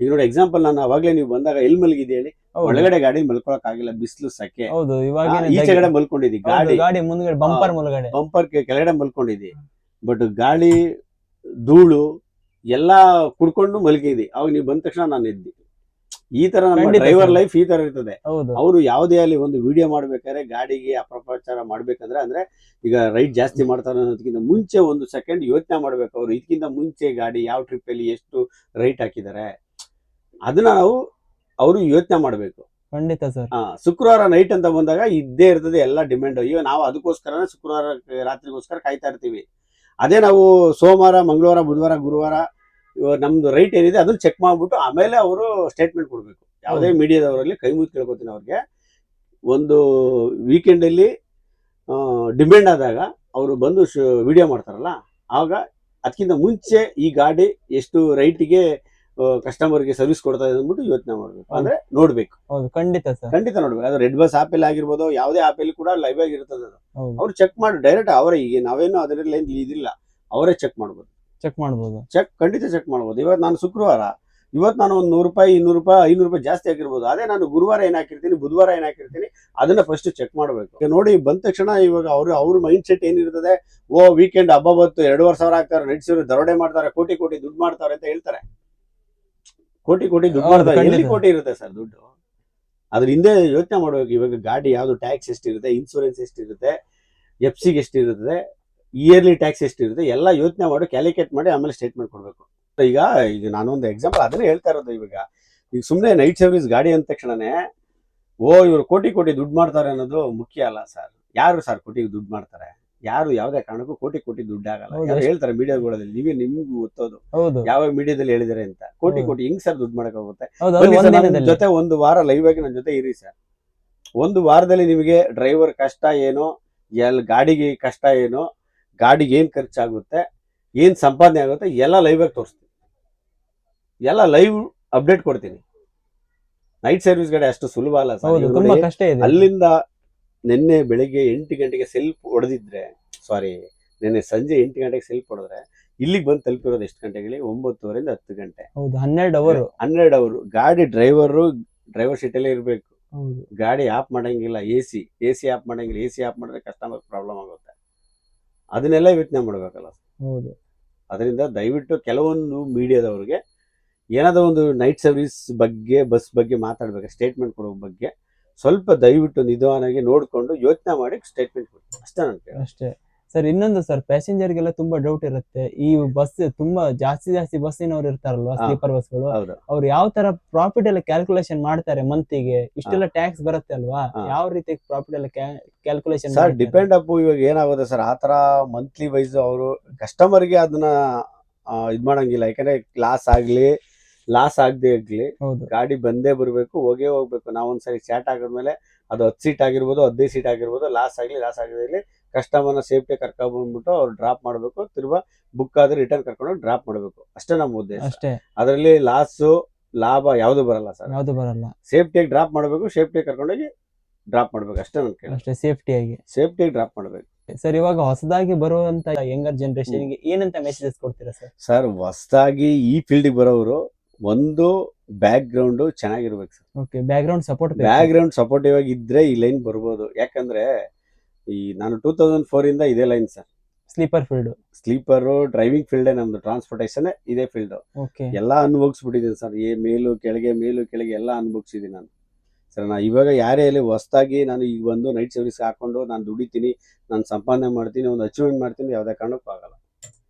ಈಗ ನೋಡಿ ಎಕ್ಸಾಂಪಲ್, ನಾನು ಅವಾಗ್ಲೇ ನೀವು ಬಂದಾಗ ಎಲ್ಲಿ ಮಲಗಿದೆ ಹೇಳಿ? ಒಳಗಡೆ ಗಾಡಿ ಮಲ್ಕೊಳಕ್ ಆಗಿಲ್ಲ, ಬಿಸಿಲು ಸೆಕೆ. ಈಚೆಗಡೆ ಮಲ್ಕೊಂಡಿದ್ದಿ, ಗಾಡಿ ಮುಂದ್ಗಡೆ ಬಂಪರ್ ಕೆಳಗಡೆ ಮಲ್ಕೊಂಡಿದ್ದಿ. ಬಟ್ ಗಾಳಿ ಧೂಳು ಎಲ್ಲಾ ಕುಡ್ಕೊಂಡು ಮಲಗಿದಿ. ಅವಾಗ ನೀವು ಬಂದ ತಕ್ಷಣ ನಾನು ಎದ್ದಿ. ಈ ತರ ನಮ್ಮ ಡ್ರೈವರ್ ಲೈಫ್ ಈ ತರ ಇರ್ತದೆ. ಅವರು ಯಾವುದೇ ಅಲ್ಲಿ ಒಂದು ವಿಡಿಯೋ ಮಾಡ್ಬೇಕಾದ್ರೆ, ಗಾಡಿಗೆ ಅಪಪ್ರಚಾರ ಮಾಡ್ಬೇಕಂದ್ರೆ, ಅಂದ್ರೆ ಈಗ ರೈಟ್ ಜಾಸ್ತಿ ಮಾಡ್ತಾರೆ ಅನ್ನೋದಕ್ಕಿಂತ ಮುಂಚೆ ಒಂದು ಸೆಕೆಂಡ್ ಯೋಚನೆ ಮಾಡ್ಬೇಕು. ಅವ್ರು ಇದಕ್ಕಿಂತ ಮುಂಚೆ ಗಾಡಿ ಯಾವ ಟ್ರಿಪ್ ಅಲ್ಲಿ ಎಷ್ಟು ರೈಟ್ ಹಾಕಿದ್ದಾರೆ ಅದನ್ನ ಅವರು ಯೋಚನೆ ಮಾಡ್ಬೇಕು.
ಖಂಡಿತ ಸರ್.
ಶುಕ್ರವಾರ ನೈಟ್ ಅಂತ ಬಂದಾಗ ಇದ್ದೇ ಇರ್ತದೆ ಎಲ್ಲ ಡಿಮ್ಯಾಂಡ್. ಈಗ ನಾವು ಅದಕ್ಕೋಸ್ಕರ ಶುಕ್ರವಾರ ರಾತ್ರಿಗೋಸ್ಕರ ಕಾಯ್ತಾ ಇರ್ತೀವಿ. ಅದೇ ನಾವು ಸೋಮವಾರ, ಮಂಗಳವಾರ, ಬುಧವಾರ, ಗುರುವಾರ ನಮ್ದು ರೈಟ್ ಏನಿದೆ ಅದನ್ನ ಚೆಕ್ ಮಾಡ್ಬಿಟ್ಟು ಆಮೇಲೆ ಅವರು ಸ್ಟೇಟ್ಮೆಂಟ್ ಕೊಡ್ಬೇಕು. ಯಾವುದೇ ಮೀಡಿಯಾದವರಲ್ಲಿ ಕೈ ಮುಗಿ ಕೇಳ್ಕೊತೀನಿ ಅವ್ರಿಗೆ, ಒಂದು ವೀಕೆಂಡ್ ಅಲ್ಲಿ ಡಿಮ್ಯಾಂಡ್ ಆದಾಗ ಅವರು ಬಂದು ವಿಡಿಯೋ ಮಾಡ್ತಾರಲ್ಲ, ಆವಾಗ ಅದಕ್ಕಿಂತ ಮುಂಚೆ ಈ ಗಾಡಿ ಎಷ್ಟು ರೈಟಿಗೆ ಕಸ್ಟಮರ್ಗೆ ಸರ್ವಿಸ್ ಕೊಡ್ತಾ ಇದೆ ಅಂದ್ಬಿಟ್ಟು ಯೋಚನೆ ಮಾಡ್ಬೇಕು. ಅಂದ್ರೆ ನೋಡ್ಬೇಕು. ಖಂಡಿತ ನೋಡ್ಬೇಕು. ಅದು ರೆಡ್ ಬಸ್ ಆಪ್ ಅಲ್ಲಿ ಆಗಿರ್ಬೋದು, ಯಾವುದೇ ಆಪ್ ಅಲ್ಲಿ ಕೂಡ ಲೈವ್ ಆಗಿ ಇರ್ತದೆ. ಅದು ಅವ್ರು ಚೆಕ್ ಮಾಡಿ ಡೈರೆಕ್ಟ್ ಅವರೇ, ಈಗ ನಾವೇನು ಅದರಲ್ಲಿ ಇದಿಲ್ಲ, ಅವರೇ ಚೆಕ್ ಮಾಡ್ಬೋದು. ಖಂಡಿತ ಚೆಕ್ ಮಾಡ್ಬೋದು. ಇವತ್ತು ನಾನು ಶುಕ್ರವಾರ, ಇವತ್ತು ನಾನು ಒಂದು 100 ರೂಪಾಯಿ, 200 ರೂಪಾಯಿ, 500 ರೂಪಾಯಿ ಜಾಸ್ತಿ ಹಾಕಿರ್ಬೋದು. ಅದೇ ನಾನು ಗುರುವಾರ ಏನ್ ಹಾಕಿರ್ತೀನಿ, ಬುಧವಾರ ಏನ್ ಹಾಕಿರ್ತೀನಿ, ಅದನ್ನ ಫಸ್ಟ್ ಚೆಕ್ ಮಾಡ್ಬೇಕು. ನೋಡಿ ಬಂದ ತಕ್ಷಣ ಇವಾಗ ಅವ್ರ ಮೈಂಡ್ ಸೆಟ್ ಏನಿರ್ತದೆ, ಓ ವೀಕೆಂಡ್ ಹಬ್ಬ ಬಂತು, 2,500 ಹಾಕ್ತಾರೆ, ನೈಟ್ ದರೋಡೆ ಮಾಡ್ತಾರೆ, ಕೋಟಿ ದುಡ್ಡು ಮಾಡ್ತಾರೆ ಅಂತ ಹೇಳ್ತಾರೆ. ಕೋಟಿ ದುಡ್ಡು ಮಾಡ್ತಾರೆ. ಎಲ್ಲಿ ಕೋಟಿ ಇರುತ್ತೆ ಸರ್ ದುಡ್ಡು? ಅದ್ರ ಹಿಂದೆ ಯೋಚನೆ ಮಾಡ್ಬೇಕು. ಇವಾಗ ಗಾಡಿ ಯಾವ್ದು ಟ್ಯಾಕ್ಸ್ ಎಷ್ಟಿರುತ್ತೆ, ಇನ್ಸೂರೆನ್ಸ್ ಎಷ್ಟಿರುತ್ತೆ, FC ಎಷ್ಟಿರುತ್ತೆ, ಇಯರ್ಲಿ ಟ್ಯಾಕ್ಸ್ ಎಷ್ಟಿರುತ್ತೆ, ಎಲ್ಲ ಯೋಚನೆ ಮಾಡಿ ಕ್ಯಾಲ್ಕುಲೇಟ್ ಮಾಡಿ ಆಮೇಲೆ ಸ್ಟೇಟ್ಮೆಂಟ್ ಕೊಡ್ಬೇಕು. ಈಗ ನಾನೊಂದು ಎಕ್ಸಾಂಪಲ್ ಅದನ್ನೇ ಹೇಳ್ತಾ ಇರೋದು. ಈಗ ಸುಮ್ಮನೆ ನೈಟ್ ಸರ್ವಿಸ್ ಗಾಡಿ ಅಂದ ತಕ್ಷಣನೇ ಇವರು ಕೋಟಿ ದುಡ್ಡು ಮಾಡ್ತಾರೆ ಅನ್ನೋದು ಮುಖ್ಯ ಅಲ್ಲ ಸರ್. ಯಾರು ಸರ್ ಕೋಟಿ ದುಡ್ಡು ಮಾಡ್ತಾರೆ? ಯಾರು ಯಾವುದೇ ಕಾರಣಕ್ಕೂ ಕೋಟಿ ದುಡ್ಡು ಆಗಲ್ಲ. ಯಾರು ಹೇಳ್ತಾರೆ ಮೀಡಿಯಾಗಳಲ್ಲಿ? ನಿಮ್ಗೂ ಗೊತ್ತೋದು ಯಾವ ಮೀಡಿಯಾದಲ್ಲಿ ಹೇಳಿದಾರೆ ಅಂತ. ಕೋಟಿ ಹೆಂಗ್ ಸರ್ ದುಡ್ಡು ಮಾಡಕ್ ಹೋಗುತ್ತೆ? ಜೊತೆ ಒಂದು ವಾರ ಲೈವ್ ಆಗಿ ನನ್ನ ಜೊತೆ ಇರಿ ಸರ್. ಒಂದು ವಾರದಲ್ಲಿ ನಿಮಗೆ ಡ್ರೈವರ್ ಕಷ್ಟ ಏನೋ, ಗಾಡಿಗೆ ಕಷ್ಟ ಏನೋ, ಗಾಡಿಗೆ ಏನ್ ಖರ್ಚಾಗುತ್ತೆ, ಏನ್ ಸಂಪಾದನೆ ಆಗುತ್ತೆ, ಎಲ್ಲ ಲೈವ್ ಆಗಿ ತೋರಿಸ್ತೀನಿ, ಎಲ್ಲ ಲೈವ್ ಅಪ್ಡೇಟ್ ಕೊಡ್ತೀನಿ. ನೈಟ್ ಸರ್ವಿಸ್ ಗಾಡಿ ಅಷ್ಟು ಸುಲಭ ಅಲ್ಲ ಸರ್. ಅಲ್ಲಿಂದ ನಿನ್ನೆ ಬೆಳಿಗ್ಗೆ 8 ಗಂಟೆಗೆ ಸೆಲ್ಫ್ ಹೊಡೆದಿದ್ರೆ, ನೆನ್ನೆ ಸಂಜೆ 8 ಗಂಟೆಗೆ ಸೆಲ್ಫ್ ಹೊಡೆದ್ರೆ ಇಲ್ಲಿಗೆ ಬಂದು ತಲುಪಿರೋದು ಎಷ್ಟು ಗಂಟೆಗೆ? 9:30 10 ಗಂಟೆ.
ಹೌದು 12 ಅವರ್.
12 ಅವರು. ಗಾಡಿ ಡ್ರೈವರ್ ಸೀಟಲ್ಲೇ ಇರಬೇಕು.
ಹೌದು
ಗಾಡಿ ಆಫ್ ಮಾಡಂಗಿಲ್ಲ. ಎ ಸಿ ಆಫ್ ಮಾಡಂಗಿಲ್ಲ. ಎ ಸಿ ಆಫ್ ಮಾಡಿದ್ರೆ ಕಸ್ಟಮರ್ ಪ್ರಾಬ್ಲಮ್ ಆಗುತ್ತೆ. ಅದನ್ನೆಲ್ಲ ಯೋಚನೆ ಮಾಡ್ಬೇಕಲ್ಲ.
ಹೌದು
ಅದರಿಂದ ದಯವಿಟ್ಟು ಕೆಲವೊಂದು ಮೀಡಿಯಾದವ್ರಿಗೆ ಏನಾದರೂ ಒಂದು ನೈಟ್ ಸರ್ವಿಸ್ ಬಗ್ಗೆ, ಬಸ್ ಬಗ್ಗೆ ಮಾತಾಡ್ಬೇಕು, ಸ್ಟೇಟ್ಮೆಂಟ್ ಕೊಡೋ ಬಗ್ಗೆ ಸ್ವಲ್ಪ ದಯವಿಟ್ಟು ನಿಧಾನವಾಗಿ ನೋಡಿಕೊಂಡು ಯೋಚನೆ ಮಾಡಿ ಸ್ಟೇಟ್ಮೆಂಟ್ ಕೊಡಿ ಅಷ್ಟೇ. ನಾನು ಕೇಳ
ಅಷ್ಟೇ ಸರ್. ಇನ್ನೊಂದು ಸರ್, ಪ್ಯಾಸೆಂಜರ್ಗೆಲ್ಲ ತುಂಬಾ ಡೌಟ್ ಇರುತ್ತೆ. ಈ ಬಸ್ ತುಂಬಾ ಜಾಸ್ತಿ ಬಸ್ಸಿನವ್ರು ಇರ್ತಾರಲ್ವಾ,
ಹಾ.
ಸ್ಲೀಪರ್ ಬಸ್ಗಳು,
ಹೌದು.
ಅವ್ರು ಯಾವ ತರ ಪ್ರಾಫಿಟ್ ಎಲ್ಲ ಕ್ಯಾಲ್ಕುಲೇಷನ್ ಮಾಡ್ತಾರೆ ಮಂತಿಗೆ? ಇಷ್ಟೆಲ್ಲ ಟ್ಯಾಕ್ಸ್ ಬರುತ್ತೆ ಅಲ್ವಾ,
ಹಾ.
ಯಾವ ರೀತಿ ಪ್ರಾಫಿಟ್ ಎಲ್ಲ ಕ್ಯಾಲ್ಕುಲೇಷನ್
ಸರ್ ಡಿಪೆಂಡ್ ಅಪ್ ಇವಾಗ ಏನಾಗುತ್ತೆ ಸರ್, ಆ ಥರ ಮಂತ್ಲಿ ವೈಸ್ ಅವರು ಕಸ್ಟಮರ್ಗೆ ಅದನ್ನ ಇದು ಮಾಡಂಗಿಲ್ಲ. ಯಾಕಂದ್ರೆ ಲಾಸ್ ಆಗದೆ ಆಗ್ಲಿ
ಹೌದು
ಗಾಡಿ ಬಂದೇ ಬರಬೇಕು, ಹೋಗ್ಬೇಕು. ನಾವು ಒಂದ್ಸರಿ ಸ್ಟಾರ್ಟ್ ಆಗಿದ್ಮೇಲೆ ಅದು 10 ಸೀಟ್ ಆಗಿರ್ಬೋದು, 15 ಸೀಟ್ ಆಗಿರ್ಬೋದು, ಲಾಸ್ ಆಗಲಿ ಕಸ್ಟಮರ್ನ ಸೇಫ್ಟಿ ಕರ್ಕೊಂಡ್ಬಂದ್ಬಿಟ್ಟು ಅವ್ರು ಡ್ರಾಪ್ ಮಾಡಬೇಕು. ತಿರ್ಗಾ ಬುಕ್ ಆದ್ರೆ ರಿಟರ್ನ್ ಕರ್ಕೊಂಡು ಡ್ರಾಪ್ ಮಾಡಬೇಕು. ಅಷ್ಟೇ ನಮ್ಮ ಉದ್ದೇಶ.
ಅಷ್ಟೇ,
ಅದರಲ್ಲಿ ಲಾಭ ಯಾವುದು ಬರಲ್ಲ ಸರ್.
ಯಾವ್ದು ಬರಲ್ಲ.
ಸೇಫ್ಟಿಯಾಗಿ ಡ್ರಾಪ್ ಮಾಡಬೇಕು, ಸೇಫ್ಟಿ ಕರ್ಕೊಂಡೋಗಿ ಡ್ರಾಪ್ ಮಾಡ್ಬೇಕು ಅಷ್ಟೇ. ನನ್ ಕೇಳಿ
ಅಷ್ಟೇ, ಸೇಫ್ಟಿಯಾಗಿ
ಡ್ರಾಪ್ ಮಾಡ್ಬೇಕು.
ಸರ್. ಇವಾಗ ಹೊಸದಾಗಿ ಬರುವಂತ ಯಂಗರ್ ಜನರೇಷನ್ಗೆ ಏನಂತ ಮೆಸೇಜಸ್ ಕೊಡ್ತೀರಾ ಸರ್?
ಸರ್ ಹೊಸದಾಗಿ ಈ ಫೀಲ್ಡಿಗೆ ಬರೋರು ಒಂದು ಬ್ಯಾಕ್ ಗ್ರೌಂಡ್ ಚೆನ್ನಾಗಿರ್ಬೇಕು sir.
Okay, back ground
supportive ಆಗಿ ಇದ್ರೆ ಈ ಲೈನ್ ಬರ್ಬೋದು. ಯಾಕಂದ್ರೆ ನಾನು 2004 ಇಂದ ಇದೇ line sir. Sleeper driving field ನಮ್ದು, ಟ್ರಾನ್ಸ್ಪೋರ್ಟೇಷನ್ ಇದೇ ಫೀಲ್ಡ್.
ಓಕೆ,
ಎಲ್ಲ ಅನುಭವಿಸ್ಬಿಟ್ಟಿದ್ದೀನಿ ಸರ್. ಮೇಲು ಕೆಳಗೆ ಎಲ್ಲ ಅನುಭವಿಸಿದ್ದೀನಿ ನಾನು ಸರ್. ಇವಾಗ ಯಾರೇ ಅಲ್ಲಿ ಹೊಸದಾಗಿ ನಾನು ಈಗ ಬಂದು ನೈಟ್ ಸರ್ವಿಸ್ ಹಾಕೊಂಡು ನಾನು ದುಡಿತೀನಿ, ನಾನು ಸಂಪಾದನೆ ಮಾಡ್ತೀನಿ, ಒಂದು ಅಚೀವ್ಮೆಂಟ್ ಮಾಡ್ತೀನಿ, ಯಾವುದೇ ಕಾರಣಕ್ಕೂ ಆಗಲ್ಲ.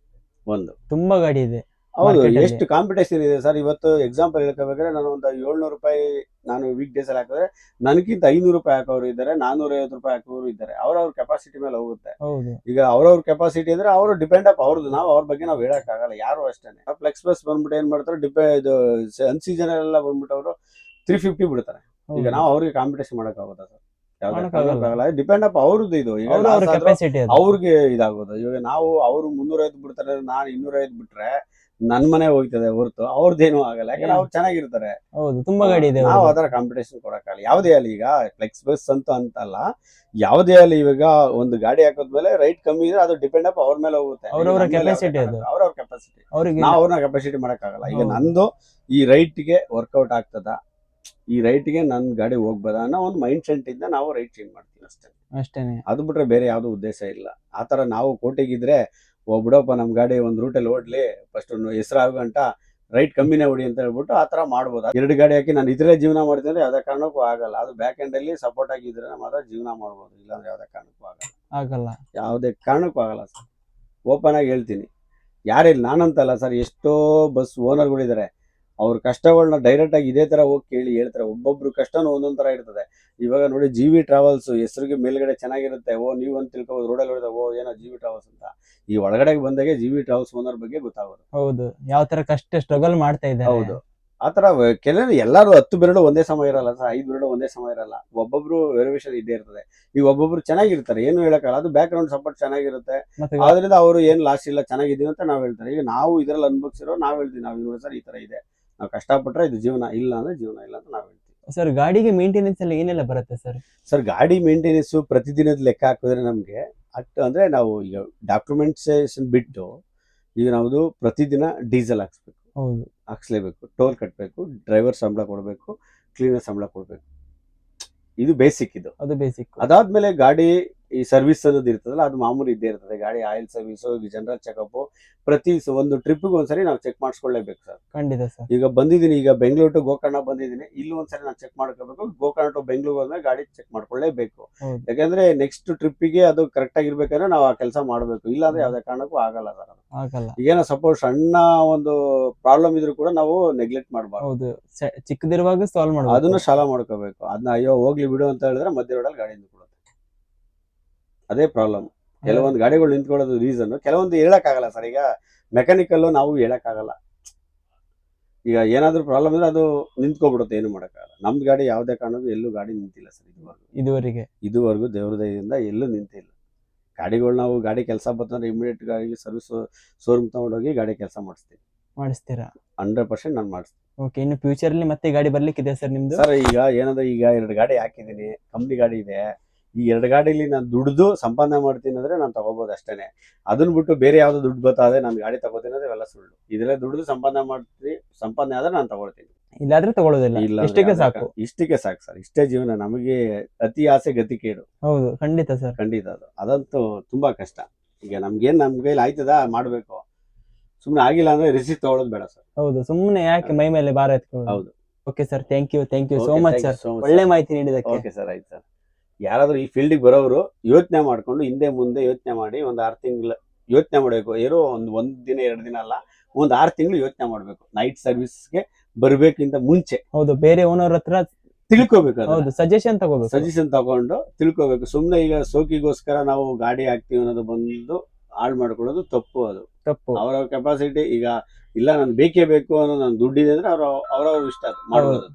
ಒಂದು
ತುಂಬಾ ಗಾಡಿ ಇದೆ.
ಹೌದು,
market ಅಲ್ಲಿ.
ಎಷ್ಟು ಕಾಂಪಿಟೇಷನ್ ಇದೆ ಸರ್. ಇವತ್ತು ಎಕ್ಸಾಂಪಲ್ ಹೇಳ್ಕೋಬೇಕಾದ್ರೆ ನಾನು ಒಂದು 700 ರೂಪಾಯಿ ನಾನು ವೀಕ್ ಡೇಸ್ ಅಲ್ಲಿ ಹಾಕಿದ್ರೆ ನನಗಿಂತ 500 ರೂಪಾಯಿ ಹಾಕೋರು ಇದ್ದಾರೆ, 450 ರೂಪಾಯಿ ಹಾಕೋರು ಇದ್ದಾರೆ. ಅವ್ರವ್ರ ಕೆಪಾಸಿಟಿ ಮೇಲೆ ಹೋಗುತ್ತೆ.
ಹೌದು,
ಈಗ ಅವ್ರವ್ರ ಕೆಪಾಸಿಟಿ ಅಂದ್ರೆ ಅವರು ಡಿಪೆಂಡ್ ಅಪ್ ಅವ್ರದ್ದು. ನಾವು ಅವ್ರ ಬಗ್ಗೆ ನಾವು ಹೇಳಕ್ಕಾಗಲ್ಲ ಯಾರು ಅಷ್ಟೇನೆ. ಫ್ಲೆಕ್ಸ್ ಬಸ್ ಬಂದ್ಬಿಟ್ಟು ಏನ್ ಮಾಡ್ತಾರೆ, ಇದು ಅನ್ಸೀಸನ್ ಎಲ್ಲ ಬಂದ್ಬಿಟ್ಟು ಅವರು 350 ಬಿಡ್ತಾರೆ. ಈಗ ನಾವು ಅವ್ರಿಗೆ ಕಾಂಪಿಟೇಷನ್ ಮಾಡಕ್ಕಾಗುತ್ತಾ ಸರ್? ಯಾವ್ದಾಗಲ್ಲ. ಡಿಪೆಂಡ್ ಅಪ್ ಅವ್ರದ್ದು ಇದು. ಈಗ
ಅವ್ರ ಕೆಪಾಸಿಟಿ ಅದು.
ಅವ್ರಿಗೆ ಇದಾಗೋದು. ಇವಾಗ ನಾವು ಅವರು 350 ಬಿಡ್ತಾರೆ, ನಾನು 250 ಬಿಟ್ರೆ ನನ್ ಮನೆ ಹೋಗ್ತದೆ ಹೊರತು ಅವ್ರದ್ದೇನು ಆಗಲ್ಲ. ಯಾಕಂದ್ರೆ ಅವ್ರು ಚೆನ್ನಾಗಿರ್ತಾರೆ.
ಹೌದು, ತುಂಬಾ ಗಾಡಿ ಇದೆ.
ನಾವು ಅದರ ಕಾಂಪಿಟೇಷನ್ ಕೊಡಕ್ಕಾಗಲ್ಲ. ಯಾವುದೇ ಅಲ್ಲಿ ಈಗ ಫ್ಲೆಕ್ಸ್ ಬಸ್ ಅಂತಲ್ಲ, ಯಾವುದೇ ಅಲ್ಲಿ ಇವಾಗ ಒಂದು ಗಾಡಿ ಹಾಕೋದ್ಮೇಲೆ ರೈಟ್ ಕಮ್ಮಿ ಇದ್ರೆ ಅದು ಡಿಪೆಂಡ್ ಅಪ್ ಅವ್ರ ಮೇಲೆ ಹೋಗುತ್ತೆ.
ಅವ್ರವ್ರ ಕೆಪಾಸಿಟಿ ಅದು.
ಅವ್ರವ್ರ ಕೆಪಾಸಿಟಿ,
ಅವ್ರಿಗೆ
ನಾವು ಅವ್ರನ್ನ ಕೆಪಾಸಿಟಿ ಮಾಡಕ್ಕಾಗಲ್ಲ. ಈಗ
ಹೌದು.
ನಂದು ಈ ರೈಟ್ಗೆ ವರ್ಕೌಟ್ ಆಗ್ತದ, ಈ ರೈಟ್ಗೆ ನನ್ ಗಾಡಿ ಹೋಗ್ಬೋದ ಅನ್ನೋ ಒಂದು ಮೈಂಡ್ ಸೆಟ್ ಇಂದ ನಾವು ರೈಟ್ ಚೇಂಜ್ ಮಾಡ್ತೀವಿ ಅಷ್ಟೇ.
ಅಷ್ಟೇನೆ.
ಅದು ಬಿಟ್ರೆ ಬೇರೆ ಯಾವ್ದು ಉದ್ದೇಶ ಇಲ್ಲ. ಆತರ ನಾವು ಕೋಟೆಗಿದ್ರೆ ಬಿಡಪ್ಪ ನಮ್ ಗಾಡಿ ಒಂದ್ ರೂಟಲ್ಲಿ ಓಡ್ಲಿ, ಫಸ್ಟ್ ಹೆಸರಾಗಂಟ ರೈಟ್ ಕಮ್ಮಿನೇ ಹೊಡಿ ಅಂತ ಹೇಳ್ಬಿಟ್ಟು ಆತರ ಮಾಡ್ಬೋದು. 2 ಗಾಡಿ ಹಾಕಿ ನಾನು ಇದ್ರೆ ಜೀವನ ಮಾಡ್ತೀನಿ ಅಂದ್ರೆ ಯಾವ್ದೇ ಕಾರಣಕ್ಕೂ ಆಗಲ್ಲ. ಅದು ಬ್ಯಾಕ್ ಎಂಡ್ ಅಲ್ಲಿ ಸಪೋರ್ಟ್ ಆಗಿದ್ರೆ ಮಾತ್ರ ಜೀವನ ಮಾಡ್ಬೋದು, ಇಲ್ಲಾಂದ್ರೆ ಯಾವ್ದೇ ಕಾರಣಕ್ಕೂ ಆಗಲ್ಲ. ಯಾವುದೇ ಕಾರಣಕ್ಕೂ ಆಗಲ್ಲ ಸರ್. ಓಪನ್ ಆಗಿ ಹೇಳ್ತೀನಿ. ಯಾರಿಲ್ಲ, ನಾನಂತಲ್ಲ ಸರ್, ಎಷ್ಟೋ ಬಸ್ ಓನರ್ಗಳಿದ್ದಾರೆ. ಅವ್ರ ಕಷ್ಟಗಳನ್ನ ಡೈರೆಕ್ಟ್ ಆಗಿ ಇದೇ ತರ ಹೋಗಿ ಕೇಳಿ ಹೇಳ್ತಾರೆ. ಒಬ್ಬೊಬ್ರು ಕಷ್ಟನೂ ಒಂದೊಂದ್ ತರ ಇರ್ತದೆ. ಇವಾಗ ನೋಡಿ GV ಟ್ರಾವೆಲ್ಸ್ ಹೆಸರಿಗೆ ಮೇಲ್ಗಡೆ ಚೆನ್ನಾಗಿರುತ್ತೆ. ನೀವು ಅಂತ ತಿಳ್ಕೊಬೋದು, ರೋಡಲ್ಲಿ ಹೊಡೆದ ಏನೋ GV ಟ್ರಾವೆಲ್ಸ್ ಅಂತ. ಈ ಒಳಗಡೆಗೆ ಬಂದಾಗೆ GV ಟ್ರಾವೆಲ್ಸ್ ಓನರ್ ಬಗ್ಗೆ ಗೊತ್ತಾಗೋದು.
ಹೌದು, ಯಾವ ತರ ಕಷ್ಟ ಸ್ಟ್ರಗಲ್ ಮಾಡ್ತಾ ಇದ್ದಾರೆ.
ಹೌದು, ಆತರ ಕೆಲವರು ಎಲ್ಲಾರು 10 ಬೆರಳು ಒಂದೇ ಸಮಯ ಇರಲ್ಲ ಸರ್, 5 ಬೆರಳು ಒಂದೇ ಸಮಯ ಇರಲ್ಲ. ಒಬ್ಬೊಬ್ರು ವೇರಿಯೇಷನ್ ಇದ್ದೇ ಇರ್ತದೆ. ಈಗ ಒಬ್ಬೊಬ್ರು ಚೆನ್ನಾಗಿರ್ತಾರೆ, ಏನು ಹೇಳಕ್ಕಲ್ಲ, ಅದು ಬ್ಯಾಕ್ ಗ್ರೌಂಡ್ ಸಪೋರ್ಟ್ ಚೆನ್ನಾಗಿರುತ್ತೆ. ಆದ್ರಿಂದ ಅವರು ಏನ್ ಲಾಸ್ ಇಲ್ಲ, ಚೆನ್ನಾಗಿದ್ದೀವಿ ಅಂತ ನಾವ್ ಹೇಳ್ತಾರೆ. ಈಗ ನಾವು ಇದ್ರಲ್ಲಿ ಅನ್ಭವಿಸಿರೋ ನಾವ್ ಹೇಳ್ತೀವಿ, ನಾವ್ ಸರ್ ಈ ತರ ಇದೆ, ನಾವು ಕಷ್ಟಪಟ್ರೆ ಇದು ಜೀವನ, ಇಲ್ಲ ಅಂದ್ರೆ ಜೀವನ ಇಲ್ಲ ಅಂತ ನಾವ್ ಹೇಳ್ತೀವಿ.
ಸರ್, ಗಾಡಿಗೆ ಮೇಂಟೆನೆನ್ಸ್ ಎಲ್ಲ ಏನೆಲ್ಲ ಬರುತ್ತೆ ಸರ್?
ಸರ್, ಗಾಡಿ ಮೇಂಟೆನೆನ್ಸ್ ಪ್ರತಿದಿನದ ಲೆಕ್ಕ ಹಾಕಿದ್ರೆ ನಮ್ಗೆ ಅಂದ್ರೆ ನಾವು ಈಗ ಡಾಕ್ಯುಮೆಂಟೇಶನ್ ಬಿಟ್ಟು ಈಗ ನಾವು ಪ್ರತಿದಿನ ಡೀಸೆಲ್ ಹಾಕ್ಸ್ಬೇಕು.
ಹೌದು,
ಹಾಕ್ಸ್ಲೇಬೇಕು. ಟೋಲ್ ಕಟ್ಟಬೇಕು, ಡ್ರೈವರ್ ಸಂಬಳ ಕೊಡಬೇಕು, ಕ್ಲೀನರ್ ಸಂಬಳ ಕೊಡಬೇಕು. ಇದು ಬೇಸಿಕ್.
ಅದು ಬೇಸಿಕ್.
ಅದಾದ್ಮೇಲೆ ಗಾಡಿ ಈ ಸರ್ವಿಸ್ ಅನ್ನೋದು ಇರ್ತದಲ್ಲ, ಅದು ಮಾಮೂಲಿ ಇದ್ದೇ ಇರ್ತದೆ. ಗಾಡಿ ಆಯಿಲ್ ಸರ್ವಿಸ್, ಜನರಲ್ ಚೆಕಪ್, ಪ್ರತಿ ಒಂದು ಟ್ರಿಪ್ಗೆ ಒಂದ್ಸರಿ ನಾವು ಚೆಕ್ ಮಾಡಿಸ್ಕೊಳ್ಳೇಬೇಕು ಸರ್.
ಖಂಡಿತ ಸರ್.
ಈಗ ಬಂದಿದ್ದೀನಿ, ಈಗ ಬೆಂಗಳೂರು ಟು ಗೋಕರ್ಣ ಬಂದಿದ್ದೀನಿ, ಇಲ್ಲಿ ಒಂದ್ಸರಿ ನಾನು ಚೆಕ್ ಮಾಡ್ಕೋಬೇಕು. ಗೋಕರ್ಣ ಟು ಬೆಂಗಳೂರು ಹೋದ್ಮೇಲೆ ಗಾಡಿ ಚೆಕ್ ಮಾಡ್ಕೊಳ್ಳೇಬೇಕು. ಯಾಕಂದ್ರೆ ನೆಕ್ಸ್ಟ್ ಟ್ರಿಪ್ಪಿಗೆ ಅದು ಕರೆಕ್ಟ್ ಆಗಿರ್ಬೇಕಂದ್ರೆ ನಾವು ಆ ಕೆಲಸ ಮಾಡಬೇಕು. ಇಲ್ಲಾಂದ್ರೆ ಯಾವ್ದೇ ಕಾರಣಕ್ಕೂ ಆಗಲ್ಲ ಸರ್.
ಆಗಲ್ಲ.
ಈಗೇನೋ ಸಪೋಸ್ ಸಣ್ಣ ಒಂದು ಪ್ರಾಬ್ಲಮ್ ಇದ್ರೂ ಕೂಡ ನಾವು ನೆಗ್ಲೆಕ್ಟ್ ಮಾಡಬಾರ್ದು.
ಹೌದು, ಚಿಕ್ಕದಿರುವಾಗ ಸಾಲ್ವ್ ಮಾಡಬೇಕು. ಅದನ್ನ
ಸಾಲ ಮಾಡ್ಕೋಬೇಕು. ಅದನ್ನ ಅಯ್ಯೋ ಹೋಗ್ಲಿ ಬಿಡು ಅಂತ ಹೇಳಿದ್ರೆ ಮಧ್ಯ ರೋಡಲ್ಲಿ ಗಾಡಿ ನಿಂತ್ಕೊಳ್ಳುತ್ತೆ. ಅದೇ ಪ್ರಾಬ್ಲಮ್. ಕೆಲವೊಂದು ಗಾಡಿಗಳು ನಿಂತ್ಕೊಳ್ಳೋದು ರೀಸನ್, ಕೆಲವೊಂದು ಹೇಳಕ್ಕಾಗಲ್ಲ ಸರ್. ಈಗ ಮೆಕ್ಯಾನಿಕಲ್ ನಾವು ಹೇಳಕ್ಕಾಗಲ್ಲ. ಈಗ ಏನಾದ್ರೂ ಪ್ರಾಬ್ಲಮ್ ಇದ್ರೆ ಅದು ನಿಂತ್ಕೊಬಿಡುತ್ತೆ, ಏನು ಮಾಡಕ್ಕಾಗಲ್ಲ. ನಮ್ದು ಗಾಡಿ ಯಾವುದೇ ಕಾರಣಕ್ಕೂ ಎಲ್ಲೂ ಗಾಡಿ ನಿಂತಿಲ್ಲ ಸರ್ ಇದುವರೆಗೂ ದೇವ್ರ ದಯದಿಂದ ಎಲ್ಲೂ ನಿಂತಿಲ್ಲ. ಗಾಡಿಗಳು ನಾವು ಗಾಡಿ ಕೆಲಸ ಬರ್ತಂದ್ರೆ ಇಮಿಡಿಯೇಟ್ ಗಾಡಿಗೆ ಸರ್ವಿಸ್ ಶೋರೂಮ್ ತಗೊಂಡೋಗಿ ಗಾಡಿ ಕೆಲಸ ಮಾಡಿಸ್ತೀರಾ? 100% ನಾನು ಮಾಡಿಸ್ತೀನಿ.
ಓಕೆ, ಇನ್ನು ಫ್ಯೂಚರ್ ಅಲ್ಲಿ ಮತ್ತೆ ಗಾಡಿ ಬರ್ಲಿಕ್ಕಿದೆ ಸರ್ ನಿಮ್ದು?
ಸರ್, ಈಗ ಏನಂದ್ರೆ ಈಗ 2 ಗಾಡಿ ಹಾಕಿದ್ದೀನಿ, ಕಂಪ್ನಿ ಗಾಡಿ ಇದೆ. ಈ 2 ಗಾಡಿಲಿ ನಾನು ದುಡ್ದು ಸಂಪಾದನೆ ಮಾಡ್ತೀನಿ ಅಂದ್ರೆ ನಾನು ತಗೋಬಹುದು ಅಷ್ಟೇನೆ. ಅದನ್ನ ಬಿಟ್ಟು ಬೇರೆ ಯಾವ್ದೋ ದುಡ್ಡು ಗೊತ್ತಾದ್ರೆ ನಾನು ಗಾಡಿ ತಗೋತೀನಿ ಅಂದ್ರೆ ಇವೆಲ್ಲ ಸುಳ್ಳು. ಇದ್ರಲ್ಲೇ ದುಡ್ದು ಸಂಪಾದನೆ ಮಾಡ್ತೀನಿ, ಸಂಪಾದನೆ ಆದ್ರೆ ನಾನು ತಗೊಳ್ತೀನಿ.
ಇಲ್ಲಾದ್ರೆ ತಗೊಳ್ಳೋದಿಲ್ಲ,
ಇಲ್ಲ
ಇಷ್ಟಕ್ಕೆ ಸಾಕು.
ಇಷ್ಟಕ್ಕೆ ಸಾಕು ಸರ್, ಇಷ್ಟೇ ಜೀವನ. ನಮಗೆ ಅತಿ ಆಸೆ ಗತಿ ಕೇಡು.
ಹೌದು, ಖಂಡಿತ ಸರ್.
ಖಂಡಿತ ಅದಂತೂ ತುಂಬಾ ಕಷ್ಟ. ಈಗ ನಮ್ಗೇನ್ ನಮ್ ಕೈಲಿ ಆಯ್ತದ ಮಾಡ್ಬೇಕು, ಸುಮ್ನೆ ಆಗಿಲ್ಲ ಅಂದ್ರೆ ರಿಸಿಪ್ಟ್ ತಗೊಳ್ಳೋದು ಬೇಡ ಸರ್.
ಹೌದು, ಸುಮ್ಮನೆ ಯಾಕೆ ಮೈ ಮೇಲೆ ಭಾರ ಎತ್ಕೊಳ್ಳೋದು.
ಹೌದು.
Okay sir, thank you so
Okay,
much
thank you
sir,
so much,
ಒಳ್ಳೆ
sir.
ಮಾಹಿತಿ ನೀಡಿದಕ್ಕೆ.
ಓಕೆ ಸರ್, ಆಯ್ತು ಸರ್. ಯಾರಾದ್ರೂ ಈ ಫೀಲ್ಡಿಗೆ ಬರೋರು ಯೋಚನೆ ಮಾಡ್ಕೊಂಡು ಹಿಂದೆ ಮುಂದೆ ಯೋಚನೆ ಮಾಡಿ ಒಂದು 6 ತಿಂಗಳು ಯೋಚನೆ ಮಾಡಬೇಕು. ಏನೋ ಒಂದ್ ದಿನ 2 ದಿನ ಅಲ್ಲ, ಒಂದು 6 ತಿಂಗಳು ಯೋಚನೆ ಮಾಡ್ಬೇಕು. ನೈಟ್ ಸರ್ವಿಸ್ಗೆ ಬರ್ಬೇಕಿಂತ ಮುಂಚೆ
ಹೌದು, ಬೇರೆ ಓನರ್ ಹತ್ರ
ತಿಳ್ಕೊಬೇಕು.
ಹೌದು, ಸಜೆಷನ್ ತಗೋಬೇಕು.
ಸಜೆಷನ್ ತಗೊಂಡು ತಿಳ್ಕೊಬೇಕು. ಸುಮ್ನೆ ಈಗ ಸೋಕಿಗೋಸ್ಕರ ನಾವು ಗಾಡಿ ಹಾಕ್ತಿವಿ ಅನ್ನೋದು ಬಂದು ಹಾಳು ಮಾಡ್ಕೊಳ್ಳೋದು ತಪ್ಪು. ಅದು
ತಪ್ಪು.
ಅವರ ಕೆಪಾಸಿಟಿ. ಈಗ ಇಲ್ಲ ನನ್ ಬೇಕೇ ಬೇಕು ಅನ್ನೋ ನನ್ ದುಡ್ಡಿದೆ ಅಂದ್ರೆ ಅವ್ರವ್ರ ಇಷ್ಟ ಅದು ಮಾಡ್ಬೋದು.